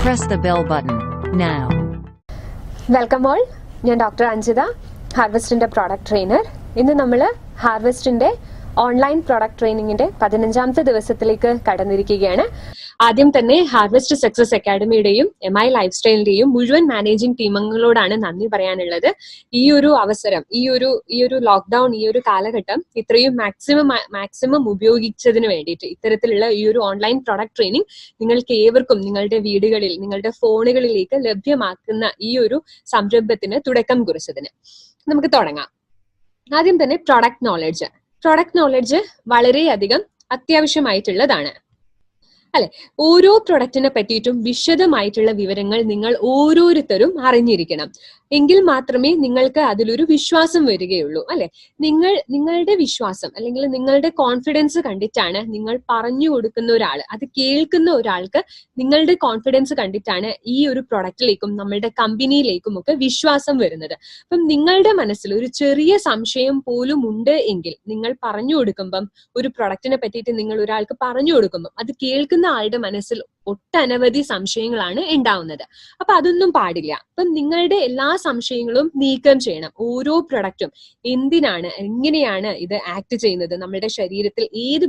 Press the bell button now. Welcome all. ഞാൻ doctor Anjitha, ഹാർവെസ്റ്റിന്റെ product trainer. ഇന്ന് നമ്മൾ ഹാർവെസ്റ്റിന്റെ online product ട്രെയിനിങ്ങിന്റെ 15ാമത്തെ ദിവസത്തിലേക്ക് കടന്നിരിക്കുകയാണ്. ആദ്യം തന്നെ ഹാർവെസ്റ്റ് സക്സസ് അക്കാഡമിയുടെയും MI ലൈഫ് സ്റ്റൈലിന്റെയും മുഴുവൻ മാനേജിംഗ് ടീമുകളോടാണ് നന്ദി പറയാനുള്ളത്. ഈ ഒരു അവസരം, ഈ ഒരു ലോക്ക്ഡൌൺ, ഈ ഒരു കാലഘട്ടം ഇത്രയും മാക്സിമം ഉപയോഗിച്ചതിന് വേണ്ടിയിട്ട് ഇത്തരത്തിലുള്ള ഈ ഒരു ഓൺലൈൻ പ്രോഡക്റ്റ് ട്രെയിനിങ് നിങ്ങൾക്ക് ഏവർക്കും നിങ്ങളുടെ വീടുകളിൽ, നിങ്ങളുടെ ഫോണുകളിലേക്ക് ലഭ്യമാക്കുന്ന ഈ ഒരു സംരംഭത്തിന് തുടക്കം കുറിച്ചതിന് നമുക്ക് തുടങ്ങാം. ആദ്യം തന്നെ പ്രോഡക്റ്റ് നോളജ് വളരെയധികം അത്യാവശ്യമായിട്ടുള്ളതാണ്, അല്ലെ? ഓരോ പ്രൊഡക്റ്റിനെ പറ്റിയിട്ടും വിശദമായിട്ടുള്ള വിവരങ്ങൾ നിങ്ങൾ ഓരോരുത്തരും അറിഞ്ഞിരിക്കണം. എങ്കിൽ മാത്രമേ നിങ്ങൾക്ക് അതിലൊരു വിശ്വാസം വരികയുള്ളൂ, അല്ലെ? നിങ്ങളുടെ വിശ്വാസം അല്ലെങ്കിൽ നിങ്ങളുടെ കോൺഫിഡൻസ് കണ്ടിട്ടാണ് നിങ്ങൾ പറഞ്ഞു കൊടുക്കുന്ന ഒരാൾ, അത് കേൾക്കുന്ന ഒരാൾക്ക് നിങ്ങളുടെ കോൺഫിഡൻസ് കണ്ടിട്ടാണ് ഈ ഒരു പ്രൊഡക്റ്റിലേക്കും നമ്മളുടെ കമ്പനിയിലേക്കും ഒക്കെ വിശ്വാസം വരുന്നത്. അപ്പം നിങ്ങളുടെ മനസ്സിൽ ഒരു ചെറിയ സംശയം പോലും ഉണ്ട് എങ്കിൽ നിങ്ങൾ പറഞ്ഞു കൊടുക്കുമ്പം, ഒരു പ്രൊഡക്റ്റിനെ പറ്റിയിട്ട് നിങ്ങൾ ഒരാൾക്ക് പറഞ്ഞു കൊടുക്കുമ്പം അത് കേൾക്കുന്ന ആളുടെ മനസ്സിൽ ഒട്ടനവധി സംശയങ്ങളാണ് ഉണ്ടാവുന്നത്. അപ്പൊ അതൊന്നും പാടില്ല. അപ്പം നിങ്ങളുടെ എല്ലാ സംശയങ്ങളും നീക്കം ചെയ്യണം. ഓരോ പ്രൊഡക്റ്റും എന്തിനാണ്, എങ്ങനെയാണ് ഇത് ആക്ട് ചെയ്യുന്നത്, നമ്മുടെ ശരീരത്തിൽ ഏത്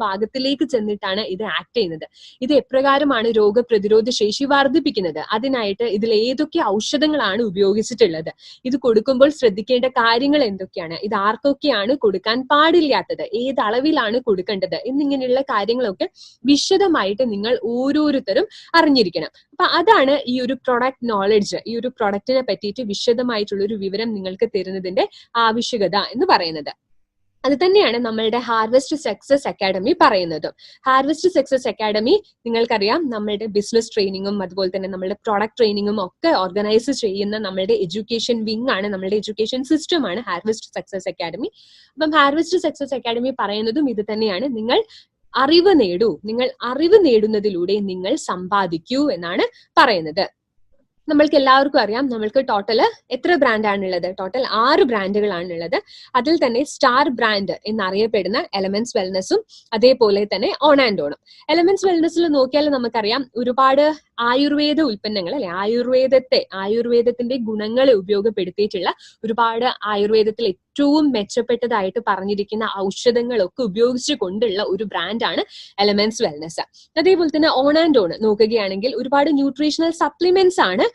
ഭാഗത്തിലേക്ക് ചെന്നിട്ടാണ് ഇത് ആക്ട് ചെയ്യുന്നത്, ഇത് എപ്രകാരമാണ് രോഗപ്രതിരോധ ശേഷി വർദ്ധിപ്പിക്കുന്നത്, അതിനായിട്ട് ഇതിൽ ഏതൊക്കെ ഔഷധങ്ങളാണ് ഉപയോഗിച്ചിട്ടുള്ളത്, ഇത് കൊടുക്കുമ്പോൾ ശ്രദ്ധിക്കേണ്ട കാര്യങ്ങൾ എന്തൊക്കെയാണ്, ഇത് ആർക്കൊക്കെയാണ് കൊടുക്കാൻ പാടില്ലാത്തത്, ഏത് അളവിലാണ് കൊടുക്കേണ്ടത് എന്നിങ്ങനെയുള്ള കാര്യങ്ങളൊക്കെ വിശദമായിട്ട് നിങ്ങൾ ഓരോരുത്തരും അറിഞ്ഞിരിക്കണം. അപ്പൊ അതാണ് ഈ ഒരു പ്രൊഡക്റ്റ് നോളജ്, ഈ ഒരു പ്രൊഡക്റ്റിനെ പറ്റിയിട്ട് വിശദമായിട്ടുള്ള ഒരു വിവരം നിങ്ങൾക്ക് തരുന്നതിന്റെ ആവശ്യകത എന്ന് പറയുന്നത്. അത് തന്നെയാണ് നമ്മളുടെ ഹാർവെസ്റ്റ് സക്സസ് അക്കാഡമി പറയുന്നതും. ഹാർവെസ്റ്റ് സക്സസ് അക്കാഡമി നിങ്ങൾക്കറിയാം, നമ്മളുടെ ബിസിനസ് ട്രെയിനിങ്ങും അതുപോലെ തന്നെ നമ്മളുടെ പ്രോഡക്റ്റ് ട്രെയിനിങ്ങും ഒക്കെ ഓർഗനൈസ് ചെയ്യുന്ന നമ്മളുടെ എഡ്യൂക്കേഷൻ വിങ് ആണ്, നമ്മളുടെ എഡ്യൂക്കേഷൻ സിസ്റ്റം ആണ് ഹാർവെസ്റ്റ് സക്സസ് അക്കാഡമി. അപ്പം ഹാർവെസ്റ്റ് സക്സസ് അക്കാഡമി പറയുന്നതും ഇത് തന്നെയാണ്. നിങ്ങൾ അറിവ് നേടുന്നതിലൂടെ നിങ്ങൾ സമ്പാദിക്കൂ എന്നാണ് പറയുന്നത്. നമ്മൾക്ക് എല്ലാവർക്കും അറിയാം, നമ്മൾക്ക് ടോട്ടൽ എത്ര ബ്രാൻഡാണുള്ളത്? ടോട്ടൽ 6 ബ്രാൻഡുകളാണുള്ളത്. അതിൽ തന്നെ സ്റ്റാർ ബ്രാൻഡ് എന്നറിയപ്പെടുന്ന എലമെന്റ്സ് വെൽനസും അതേപോലെ തന്നെ ഓൺ ആൻഡ് ഓണും. എലമെന്റ്സ് വെൽനസിൽ നോക്കിയാൽ നമുക്കറിയാം, ഒരുപാട് ആയുർവേദ ഉൽപ്പന്നങ്ങൾ, അല്ലെ, ആയുർവേദത്തിന്റെ ഗുണങ്ങളെ ഉപയോഗപ്പെടുത്തിയിട്ടുള്ള ഒരുപാട് ആയുർവേദത്തിൽ ഏറ്റവും മെച്ചപ്പെട്ടതായിട്ട് പറഞ്ഞിരിക്കുന്ന ഔഷധങ്ങളൊക്കെ ഉപയോഗിച്ചു കൊണ്ടുള്ള ഒരു ബ്രാൻഡാണ് എലമെന്റ്സ് വെൽനസ്. അതേപോലെ തന്നെ ഓൺ ആൻഡ് ഓൺ നോക്കുകയാണെങ്കിൽ ഒരുപാട് ന്യൂട്രീഷണൽ സപ്ലിമെന്റ്സ് ആണ്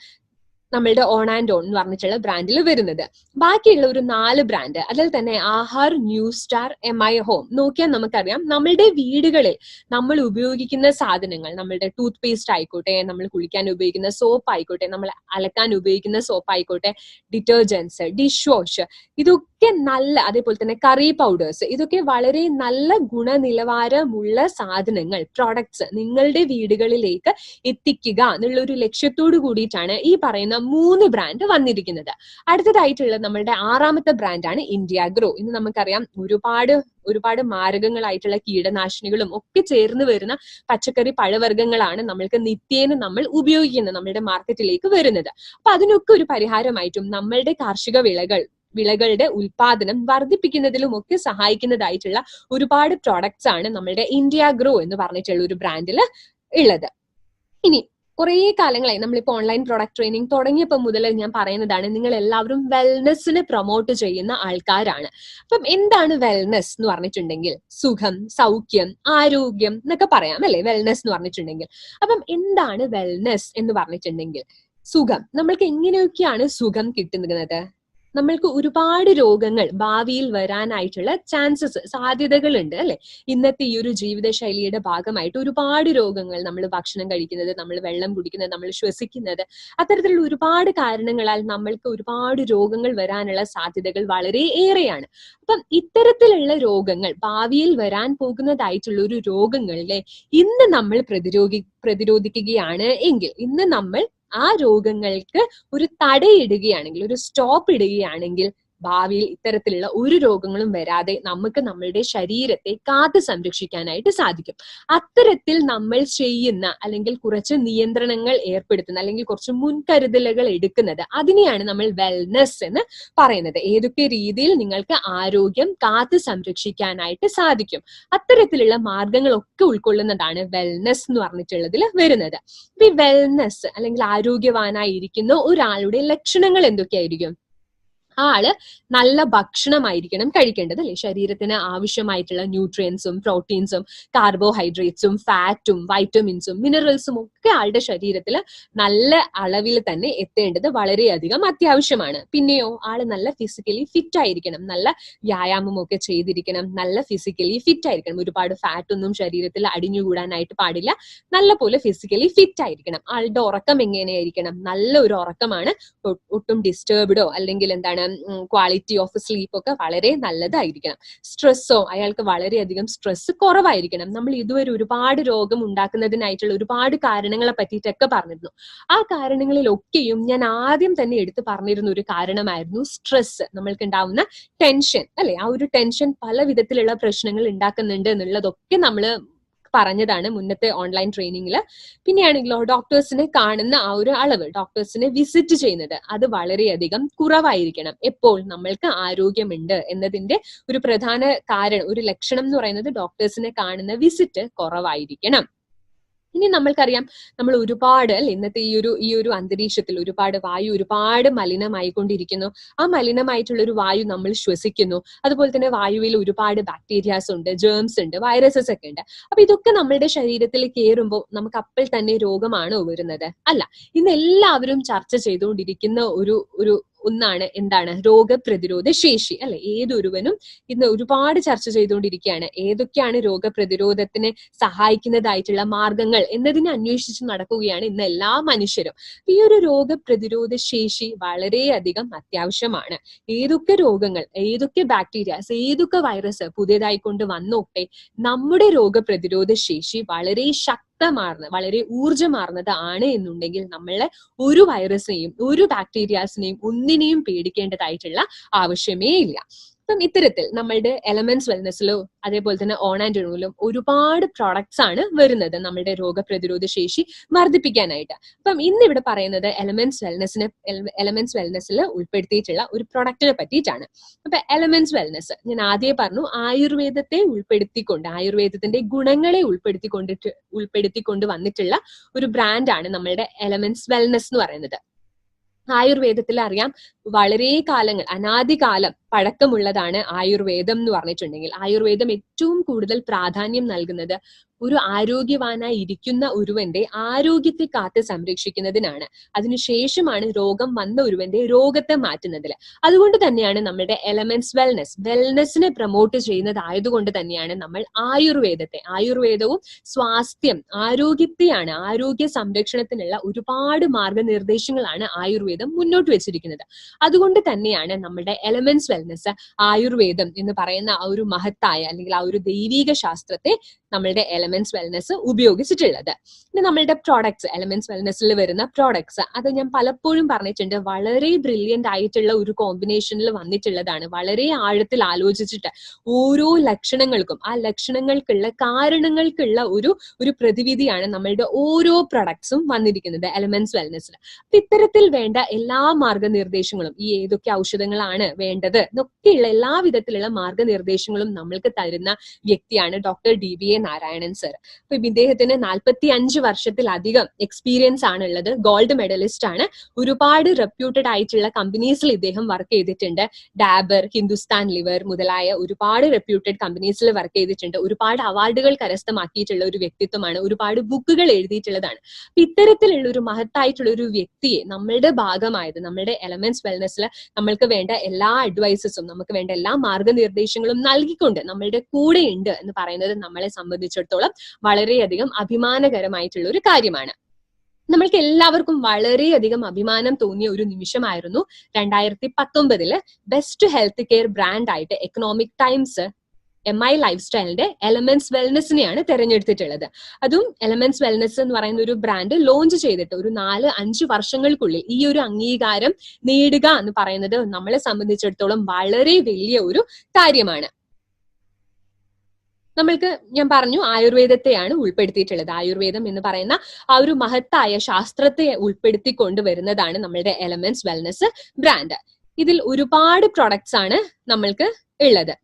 നമ്മളുടെ ഓൺ ആൻഡ് ഓൺ എന്ന് പറഞ്ഞിട്ടുള്ള ബ്രാൻഡിൽ വരുന്നത്. ബാക്കിയുള്ള ഒരു 4 ബ്രാൻഡ്, അതിൽ തന്നെ Aahar, new star, MI home നോക്കിയാൽ നമുക്കറിയാം, നമ്മളുടെ വീടുകളിൽ നമ്മൾ ഉപയോഗിക്കുന്ന സാധനങ്ങൾ, നമ്മളുടെ ടൂത്ത് പേസ്റ്റ് ആയിക്കോട്ടെ, നമ്മൾ കുളിക്കാൻ ഉപയോഗിക്കുന്ന സോപ്പ് ആയിക്കോട്ടെ, നമ്മൾ അലക്കാൻ ഉപയോഗിക്കുന്ന സോപ്പ് ആയിക്കോട്ടെ, ഡിറ്റർജൻസ്, ഡിഷ് വാഷ്, ഇതൊക്കെ നല്ല, അതേപോലെ തന്നെ കറി പൗഡേഴ്സ്, ഇതൊക്കെ വളരെ നല്ല ഗുണനിലവാരമുള്ള സാധനങ്ങൾ, പ്രോഡക്ട്സ് നിങ്ങളുടെ വീടുകളിലേക്ക് എത്തിക്കുക എന്നുള്ള ഒരു ലക്ഷ്യത്തോടു കൂടിയിട്ടാണ് ഈ പറയുന്ന 3 ബ്രാൻഡ് വന്നിരിക്കുന്നത്. അടുത്തതായിട്ടുള്ള നമ്മളുടെ 6ാമത്തെ ബ്രാൻഡാണ് ഇന്ത്യ ഗ്രോ. ഇന്ന് നമുക്കറിയാം, ഒരുപാട് മാരകങ്ങളായിട്ടുള്ള കീടനാശിനികളും ഒക്കെ ചേർന്ന് വരുന്ന പച്ചക്കറി പഴവർഗ്ഗങ്ങളാണ് നമ്മൾക്ക് നിത്യേന നമ്മൾ ഉപയോഗിക്കുന്നത്, നമ്മളുടെ മാർക്കറ്റിലേക്ക് വരുന്നത്. അപ്പൊ അതിനൊക്കെ ഒരു പരിഹാരമായിട്ടും നമ്മളുടെ കാർഷിക വിളകളുടെ ഉൽപാദനം വർദ്ധിപ്പിക്കുന്നതിലും ഒക്കെ സഹായിക്കുന്നതായിട്ടുള്ള ഒരുപാട് പ്രോഡക്ട്സ് ആണ് നമ്മളുടെ ഇന്ത്യ ഗ്രോ എന്ന് പറഞ്ഞിട്ടുള്ള ഒരു ബ്രാൻഡിൽ ഉള്ളത്. ഇനി കുറേ കാലങ്ങളായി നമ്മളിപ്പോൾ ഓൺലൈൻ പ്രോഡക്റ്റ് ട്രെയിനിങ് തുടങ്ങിയപ്പോൾ മുതൽ ഞാൻ പറയുന്നതാണ്, നിങ്ങൾ എല്ലാവരും വെൽനെസ്സിനെ പ്രൊമോട്ട് ചെയ്യുന്ന ആൾക്കാരാണ്. അപ്പം എന്താണ് വെൽനെസ് എന്ന് പറഞ്ഞിട്ടുണ്ടെങ്കിൽ? സുഖം, സൗഖ്യം, ആരോഗ്യം എന്നൊക്കെ പറയാം, അല്ലെ? വെൽനെസ് എന്ന് പറഞ്ഞിട്ടുണ്ടെങ്കിൽ. അപ്പം എന്താണ് വെൽനെസ് എന്ന് പറഞ്ഞിട്ടുണ്ടെങ്കിൽ? സുഖം. നമ്മൾക്ക് എങ്ങനെയൊക്കെയാണ് സുഖം കിട്ടുന്നത്? നമ്മൾക്ക് ഒരുപാട് രോഗങ്ങൾ ഭാവിയിൽ വരാനായിട്ടുള്ള സാധ്യതകളുണ്ട്, അല്ലെ? ഇന്നത്തെ ഈ ഒരു ജീവിതശൈലിയുടെ ഭാഗമായിട്ട് ഒരുപാട് രോഗങ്ങൾ, നമ്മൾ ഭക്ഷണം കഴിക്കുന്നത്, നമ്മൾ വെള്ളം കുടിക്കുന്നത്, നമ്മൾ ശ്വസിക്കുന്നത്, അത്തരത്തിലുള്ള ഒരുപാട് കാരണങ്ങളാൽ നമ്മൾക്ക് ഒരുപാട് രോഗങ്ങൾ വരാനുള്ള സാധ്യതകൾ വളരെ ഏറെയാണ്. അപ്പം ഇത്തരത്തിലുള്ള രോഗങ്ങൾ, ഭാവിയിൽ വരാൻ പോകുന്നതായിട്ടുള്ള ഒരു രോഗങ്ങളിലെ ഇന്ന് നമ്മൾ പ്രതിരോധിക്കുകയാണ് എങ്കിൽ, ഇന്ന് നമ്മൾ ആ രോഗങ്ങൾക്ക് ഒരു തടയിടുകയാണെങ്കിൽ, ഒരു സ്റ്റോപ്പ് ഇടുകയാണെങ്കിൽ ഭാവിയിൽ ഇത്തരത്തിലുള്ള ഒരു രോഗങ്ങളും വരാതെ നമുക്ക് നമ്മളുടെ ശരീരത്തെ കാത്തു സംരക്ഷിക്കാനായിട്ട് സാധിക്കും. അത്തരത്തിൽ നമ്മൾ ചെയ്യുന്ന അല്ലെങ്കിൽ കുറച്ച് നിയന്ത്രണങ്ങൾ ഏർപ്പെടുത്തുന്ന അല്ലെങ്കിൽ കുറച്ച് മുൻകരുതലുകൾ എടുക്കുന്നത്, അതിനെയാണ് നമ്മൾ വെൽനെസ് എന്ന് പറയുന്നത്. ഏതൊക്കെ രീതിയിൽ നിങ്ങൾക്ക് ആരോഗ്യം കാത്തു സംരക്ഷിക്കാനായിട്ട് സാധിക്കും, അത്തരത്തിലുള്ള മാർഗങ്ങളൊക്കെ ഉൾക്കൊള്ളുന്നതാണ് വെൽനെസ് എന്ന് പറഞ്ഞിട്ടുള്ളതിൽ വരുന്നത്. ഈ വെൽനെസ് അല്ലെങ്കിൽ ആരോഗ്യവാനായിരിക്കുന്ന ഒരാളുടെ ലക്ഷണങ്ങൾ എന്തൊക്കെയായിരിക്കും? ആള് നല്ല ഭക്ഷണമായിരിക്കണം കഴിക്കേണ്ടത്, അല്ലെ? ശരീരത്തിന് ആവശ്യമായിട്ടുള്ള ന്യൂട്രിയൻസും പ്രോട്ടീൻസും കാർബോഹൈഡ്രേറ്റ്സും ഫാറ്റും വൈറ്റമിൻസും മിനറൽസും ഒക്കെ ആളുടെ ശരീരത്തിൽ നല്ല അളവിൽ തന്നെ എത്തേണ്ടത് വളരെയധികം അത്യാവശ്യമാണ്. പിന്നെയോ ആള് നല്ല ഫിസിക്കലി ഫിറ്റ് ആയിരിക്കണം, നല്ല വ്യായാമമൊക്കെ ചെയ്തിരിക്കണം, നല്ല ഫിസിക്കലി ഫിറ്റ് ആയിരിക്കണം. ഒരുപാട് ഫാറ്റ് ഒന്നും ശരീരത്തിൽ അടിഞ്ഞുകൂടാനായിട്ട് പാടില്ല. നല്ല പോലെ ഫിസിക്കലി ഫിറ്റ് ആയിരിക്കണം. ആളുടെ ഉറക്കം എങ്ങനെയായിരിക്കണം? നല്ല ഒരു ഉറക്കമാണ്. ഒട്ടും ഡിസ്റ്റർബ്ഡോ അല്ലെങ്കിൽ എന്താണ് ക്വാളിറ്റി ഓഫ് സ്ലീപ്പ് ഒക്കെ വളരെ നല്ലതായിരിക്കണം. സ്ട്രെസ്സോ, അയാൾക്ക് വളരെയധികം സ്ട്രെസ് കുറവായിരിക്കണം. നമ്മൾ ഇതുവരെ ഒരുപാട് രോഗം ഉണ്ടാക്കുന്നതിനായിട്ടുള്ള ഒരുപാട് കാരണങ്ങളെ പറ്റിയിട്ടൊക്കെ പറഞ്ഞിരുന്നു. ആ കാരണങ്ങളിലൊക്കെയും ഞാൻ ആദ്യം തന്നെ എടുത്തു പറഞ്ഞിരുന്ന ഒരു കാരണമായിരുന്നു സ്ട്രെസ്, നമ്മൾക്ക് ഉണ്ടാവുന്ന ടെൻഷൻ, അല്ലെ? ആ ഒരു ടെൻഷൻ പല വിധത്തിലുള്ള പ്രശ്നങ്ങൾ ഉണ്ടാക്കുന്നുണ്ട് എന്നുള്ളതൊക്കെ നമ്മള് പറഞ്ഞതാണ് മുന്നത്തെ ഓൺലൈൻ ട്രെയിനിങ്ങിൽ. പിന്നെയാണെങ്കിലോ ഡോക്ടേഴ്സിനെ കാണുന്ന ആ ഒരു അളവ്, ഡോക്ടേഴ്സിനെ വിസിറ്റ് ചെയ്യുന്നത്, അത് വളരെയധികം കുറവായിരിക്കണം. എപ്പോൾ നമ്മൾക്ക് ആരോഗ്യമുണ്ട് എന്നതിന്റെ ഒരു പ്രധാന കാരണം, ഒരു ലക്ഷണം എന്ന് പറയുന്നത് ഡോക്ടേഴ്സിനെ കാണുന്ന വിസിറ്റ് കുറവായിരിക്കണം. ഇനി നമ്മൾക്കറിയാം, നമ്മൾ ഒരുപാട് ഇന്നത്തെ ഈ ഒരു അന്തരീക്ഷത്തിൽ ഒരുപാട് വായു ഒരുപാട് മലിനമായിക്കൊണ്ടിരിക്കുന്നു. ആ മലിനമായിട്ടുള്ള ഒരു വായു നമ്മൾ ശ്വസിക്കുന്നു. അതുപോലെ തന്നെ വായുവിൽ ഒരുപാട് ബാക്ടീരിയാസ് ഉണ്ട്, ജേംസ് ഉണ്ട്, വൈറസസ് ഒക്കെ ഉണ്ട്. അപ്പൊ ഇതൊക്കെ നമ്മളുടെ ശരീരത്തിൽ കയറുമ്പോൾ നമുക്ക് അപ്പോൾ തന്നെ രോഗമാണോ വരുന്നത്? അല്ല. ഇന്ന് എല്ലാവരും ചർച്ച ചെയ്തുകൊണ്ടിരിക്കുന്ന ഒരു ഒന്നാണ് എന്താണ്? രോഗപ്രതിരോധ ശേഷി, അല്ലെ? ഏതൊരുവനും ഇന്ന് ഒരുപാട് ചർച്ച ചെയ്തുകൊണ്ടിരിക്കുകയാണ്. ഏതൊക്കെയാണ് രോഗപ്രതിരോധത്തിന് സഹായിക്കുന്നതായിട്ടുള്ള മാർഗങ്ങൾ എന്നതിനെ അന്വേഷിച്ച് നടക്കുകയാണ് ഇന്ന് എല്ലാ മനുഷ്യരും. ഈ ഒരു രോഗപ്രതിരോധ ശേഷി വളരെയധികം അത്യാവശ്യമാണ്. ഏതൊക്കെ രോഗങ്ങൾ, ഏതൊക്കെ ബാക്ടീരിയാസ്, ഏതൊക്കെ വൈറസ് പുതിയതായി കൊണ്ട് വന്നോട്ടെ, നമ്മുടെ രോഗപ്രതിരോധ ശേഷി വളരെ വളരെ ഊർജ്ജമാർന്നത് ആണ് എന്നുണ്ടെങ്കിൽ നമ്മളെ ഒരു വൈറസിനെയും ഒരു ബാക്ടീരിയാസിനെയും ഒന്നിനെയും പേടിക്കേണ്ടതായിട്ടുള്ള ആവശ്യമേ ഇല്ല. അപ്പം ഇത്തരത്തിൽ നമ്മളുടെ എലമെന്റ്സ് വെൽനെസ്സിലോ അതേപോലെ തന്നെ ഓൺ ആൻഡ് റിന്യൂവിലും ഒരുപാട് പ്രോഡക്ട്സ് ആണ് വരുന്നത് നമ്മളുടെ രോഗപ്രതിരോധ ശേഷി വർദ്ധിപ്പിക്കാനായിട്ട്. അപ്പം ഇന്നിവിടെ പറയുന്നത് എലമെന്റ്സ് വെൽനെസ്സിൽ ഉൾപ്പെടുത്തിയിട്ടുള്ള ഒരു പ്രൊഡക്റ്റിനെ പറ്റിയിട്ടാണ്. അപ്പൊ എലമെന്റ്സ് വെൽനെസ് ഞാൻ ആദ്യം പറഞ്ഞു, ആയുർവേദത്തെ ഉൾപ്പെടുത്തിക്കൊണ്ട്, ആയുർവേദത്തിന്റെ ഗുണങ്ങളെ ഉൾപ്പെടുത്തിക്കൊണ്ട് വന്നിട്ടുള്ള ഒരു ബ്രാൻഡാണ് നമ്മളുടെ എലമെന്റ്സ് വെൽനെസ് എന്ന് പറയുന്നത്. ആയുർവേദത്തിൽ അറിയാം, വളരെ കാലങ്ങൾ, അനാദികാലം പഴക്കമുള്ളതാണ് ആയുർവേദം എന്ന് പറഞ്ഞിട്ടുണ്ടെങ്കിൽ. ആയുർവേദം ഏറ്റവും കൂടുതൽ പ്രാധാന്യം നൽകുന്നത് ഒരു ആരോഗ്യവാനായി ഇരിക്കുന്ന ഒരുവന്റെ ആരോഗ്യത്തെ കാത്ത് സംരക്ഷിക്കുന്നതിനാണ്. അതിനുശേഷമാണ് രോഗം വന്ന ഒരുവന്റെ രോഗത്തെ മാറ്റുന്നതിൽ. അതുകൊണ്ട് തന്നെയാണ് നമ്മുടെ എലമെന്റ്സ് വെൽനെസ്സിനെ പ്രൊമോട്ട് ചെയ്യുന്നത്. ആയതുകൊണ്ട് തന്നെയാണ് നമ്മൾ ആയുർവേദവും സ്വാസ്ഥ്യം, ആരോഗ്യത്തെയാണ്, ആരോഗ്യ സംരക്ഷണത്തിനുള്ള ഒരുപാട് മാർഗനിർദ്ദേശങ്ങളാണ് ആയുർവേദം മുന്നോട്ട് വെച്ചിരിക്കുന്നത്. അതുകൊണ്ട് തന്നെയാണ് നമ്മുടെ എലമെന്റ്സ് വെൽനെസ്, ആയുർവേദം എന്ന് പറയുന്ന ആ ഒരു മഹത്തായ അല്ലെങ്കിൽ ആ ഒരു ദൈവിക ശാസ്ത്രത്തെ നമ്മളുടെ എലമെന്റ്സ് വെൽനെസ് ഉപയോഗിച്ചിട്ടുള്ളത്. പിന്നെ നമ്മളുടെ പ്രോഡക്ട്സ്, എലമെന്റ്സ് വെൽനെസ്സിൽ വരുന്ന പ്രോഡക്ട്സ്, അത് ഞാൻ പലപ്പോഴും പറഞ്ഞിട്ടുണ്ട്, വളരെ ബ്രില്യന്റ് ആയിട്ടുള്ള ഒരു കോമ്പിനേഷനിൽ വന്നിട്ടുള്ളതാണ്. വളരെ ആഴത്തിൽ ആലോചിച്ചിട്ട് ഓരോ ലക്ഷണങ്ങൾക്കും ആ ലക്ഷണങ്ങൾക്കുള്ള കാരണങ്ങൾക്കുള്ള ഒരു പ്രതിവിധിയാണ് നമ്മളുടെ ഓരോ പ്രൊഡക്ട്സും വന്നിരിക്കുന്നത് എലമെന്റ്സ് വെൽനെസ്സിൽ. അപ്പൊ ഇത്തരത്തിൽ വേണ്ട എല്ലാ മാർഗനിർദ്ദേശങ്ങളും, ഈ ഏതൊക്കെ ഔഷധങ്ങളാണ് വേണ്ടത് എന്നൊക്കെയുള്ള എല്ലാ വിധത്തിലുള്ള മാർഗനിർദ്ദേശങ്ങളും നമ്മൾക്ക് തരുന്ന വ്യക്തിയാണ് ഡോക്ടർ DBA നാരായണൻ സർ. അപ്പൊ ഇദ്ദേഹത്തിന് 45 വർഷത്തിലധികം എക്സ്പീരിയൻസ് ആണുള്ളത്. ഗോൾഡ് മെഡലിസ്റ്റ് ആണ്. ഒരുപാട് റെപ്യൂട്ടഡ് ആയിട്ടുള്ള കമ്പനീസിൽ ഇദ്ദേഹം വർക്ക് ചെയ്തിട്ടുണ്ട്. ഡാബർ, ഹിന്ദുസ്ഥാൻ ലിവർ മുതലായ ഒരുപാട് റെപ്യൂട്ടഡ് കമ്പനീസിൽ വർക്ക് ചെയ്തിട്ടുണ്ട്. ഒരുപാട് അവാർഡുകൾ കരസ്ഥമാക്കിയിട്ടുള്ള ഒരു വ്യക്തിത്വമാണ്. ഒരുപാട് ബുക്കുകൾ എഴുതിയിട്ടുള്ളതാണ്. അപ്പൊ ഇത്തരത്തിലുള്ള ഒരു മഹത്തായിട്ടുള്ള ഒരു വ്യക്തിയെ നമ്മളുടെ ഭാഗമായത്, നമ്മളുടെ എലമെന്റ്സ് വെൽനെസ്സിൽ നമ്മൾക്ക് വേണ്ട എല്ലാ അഡ്വൈസസും, നമുക്ക് വേണ്ട എല്ലാ മാർഗനിർദ്ദേശങ്ങളും നൽകിക്കൊണ്ട് നമ്മളുടെ കൂടെ ഉണ്ട് എന്ന് പറയുന്നത് നമ്മളെ സംബന്ധിച്ചിടത്തോളം വളരെയധികം അഭിമാനകരമായിട്ടുള്ള ഒരു കാര്യമാണ്. നമ്മൾക്ക് എല്ലാവർക്കും വളരെയധികം അഭിമാനം തോന്നിയ ഒരു നിമിഷമായിരുന്നു 2019 ബെസ്റ്റ് ഹെൽത്ത് കെയർ ബ്രാൻഡ് ആയിട്ട് എക്കണോമിക് ടൈംസ് MI ലൈഫ് സ്റ്റൈലിന്റെ എലമെന്റ്സ് വെൽനെസ്സിനെയാണ് തെരഞ്ഞെടുത്തിട്ടുള്ളത്. അതും എലമെന്റ്സ് വെൽനെസ് എന്ന് പറയുന്ന ഒരു ബ്രാൻഡ് ലോഞ്ച് ചെയ്തിട്ട് ഒരു 4-5 വർഷങ്ങൾക്കുള്ളിൽ ഈ ഒരു അംഗീകാരം നേടുക എന്ന് പറയുന്നത് നമ്മളെ സംബന്ധിച്ചിടത്തോളം വളരെ വലിയ ഒരു കാര്യമാണ്. നമ്മൾക്ക് ഞാൻ പറഞ്ഞു ആയുർവേദത്തെയാണ് ഉൾപ്പെടുത്തിയിട്ടുള്ളത്. ആയുർവേദം എന്ന് പറയുന്ന ആ ഒരു മഹത്തായ ശാസ്ത്രത്തെ ഉൾപ്പെടുത്തിക്കൊണ്ട് വരുന്നതാണ് നമ്മളുടെ എലമെന്റ്സ് വെൽനെസ് ബ്രാൻഡ്. ഇതിൽ ഒരുപാട് പ്രൊഡക്ട്സ് ആണ് നമ്മൾക്ക് ഉള്ളത്.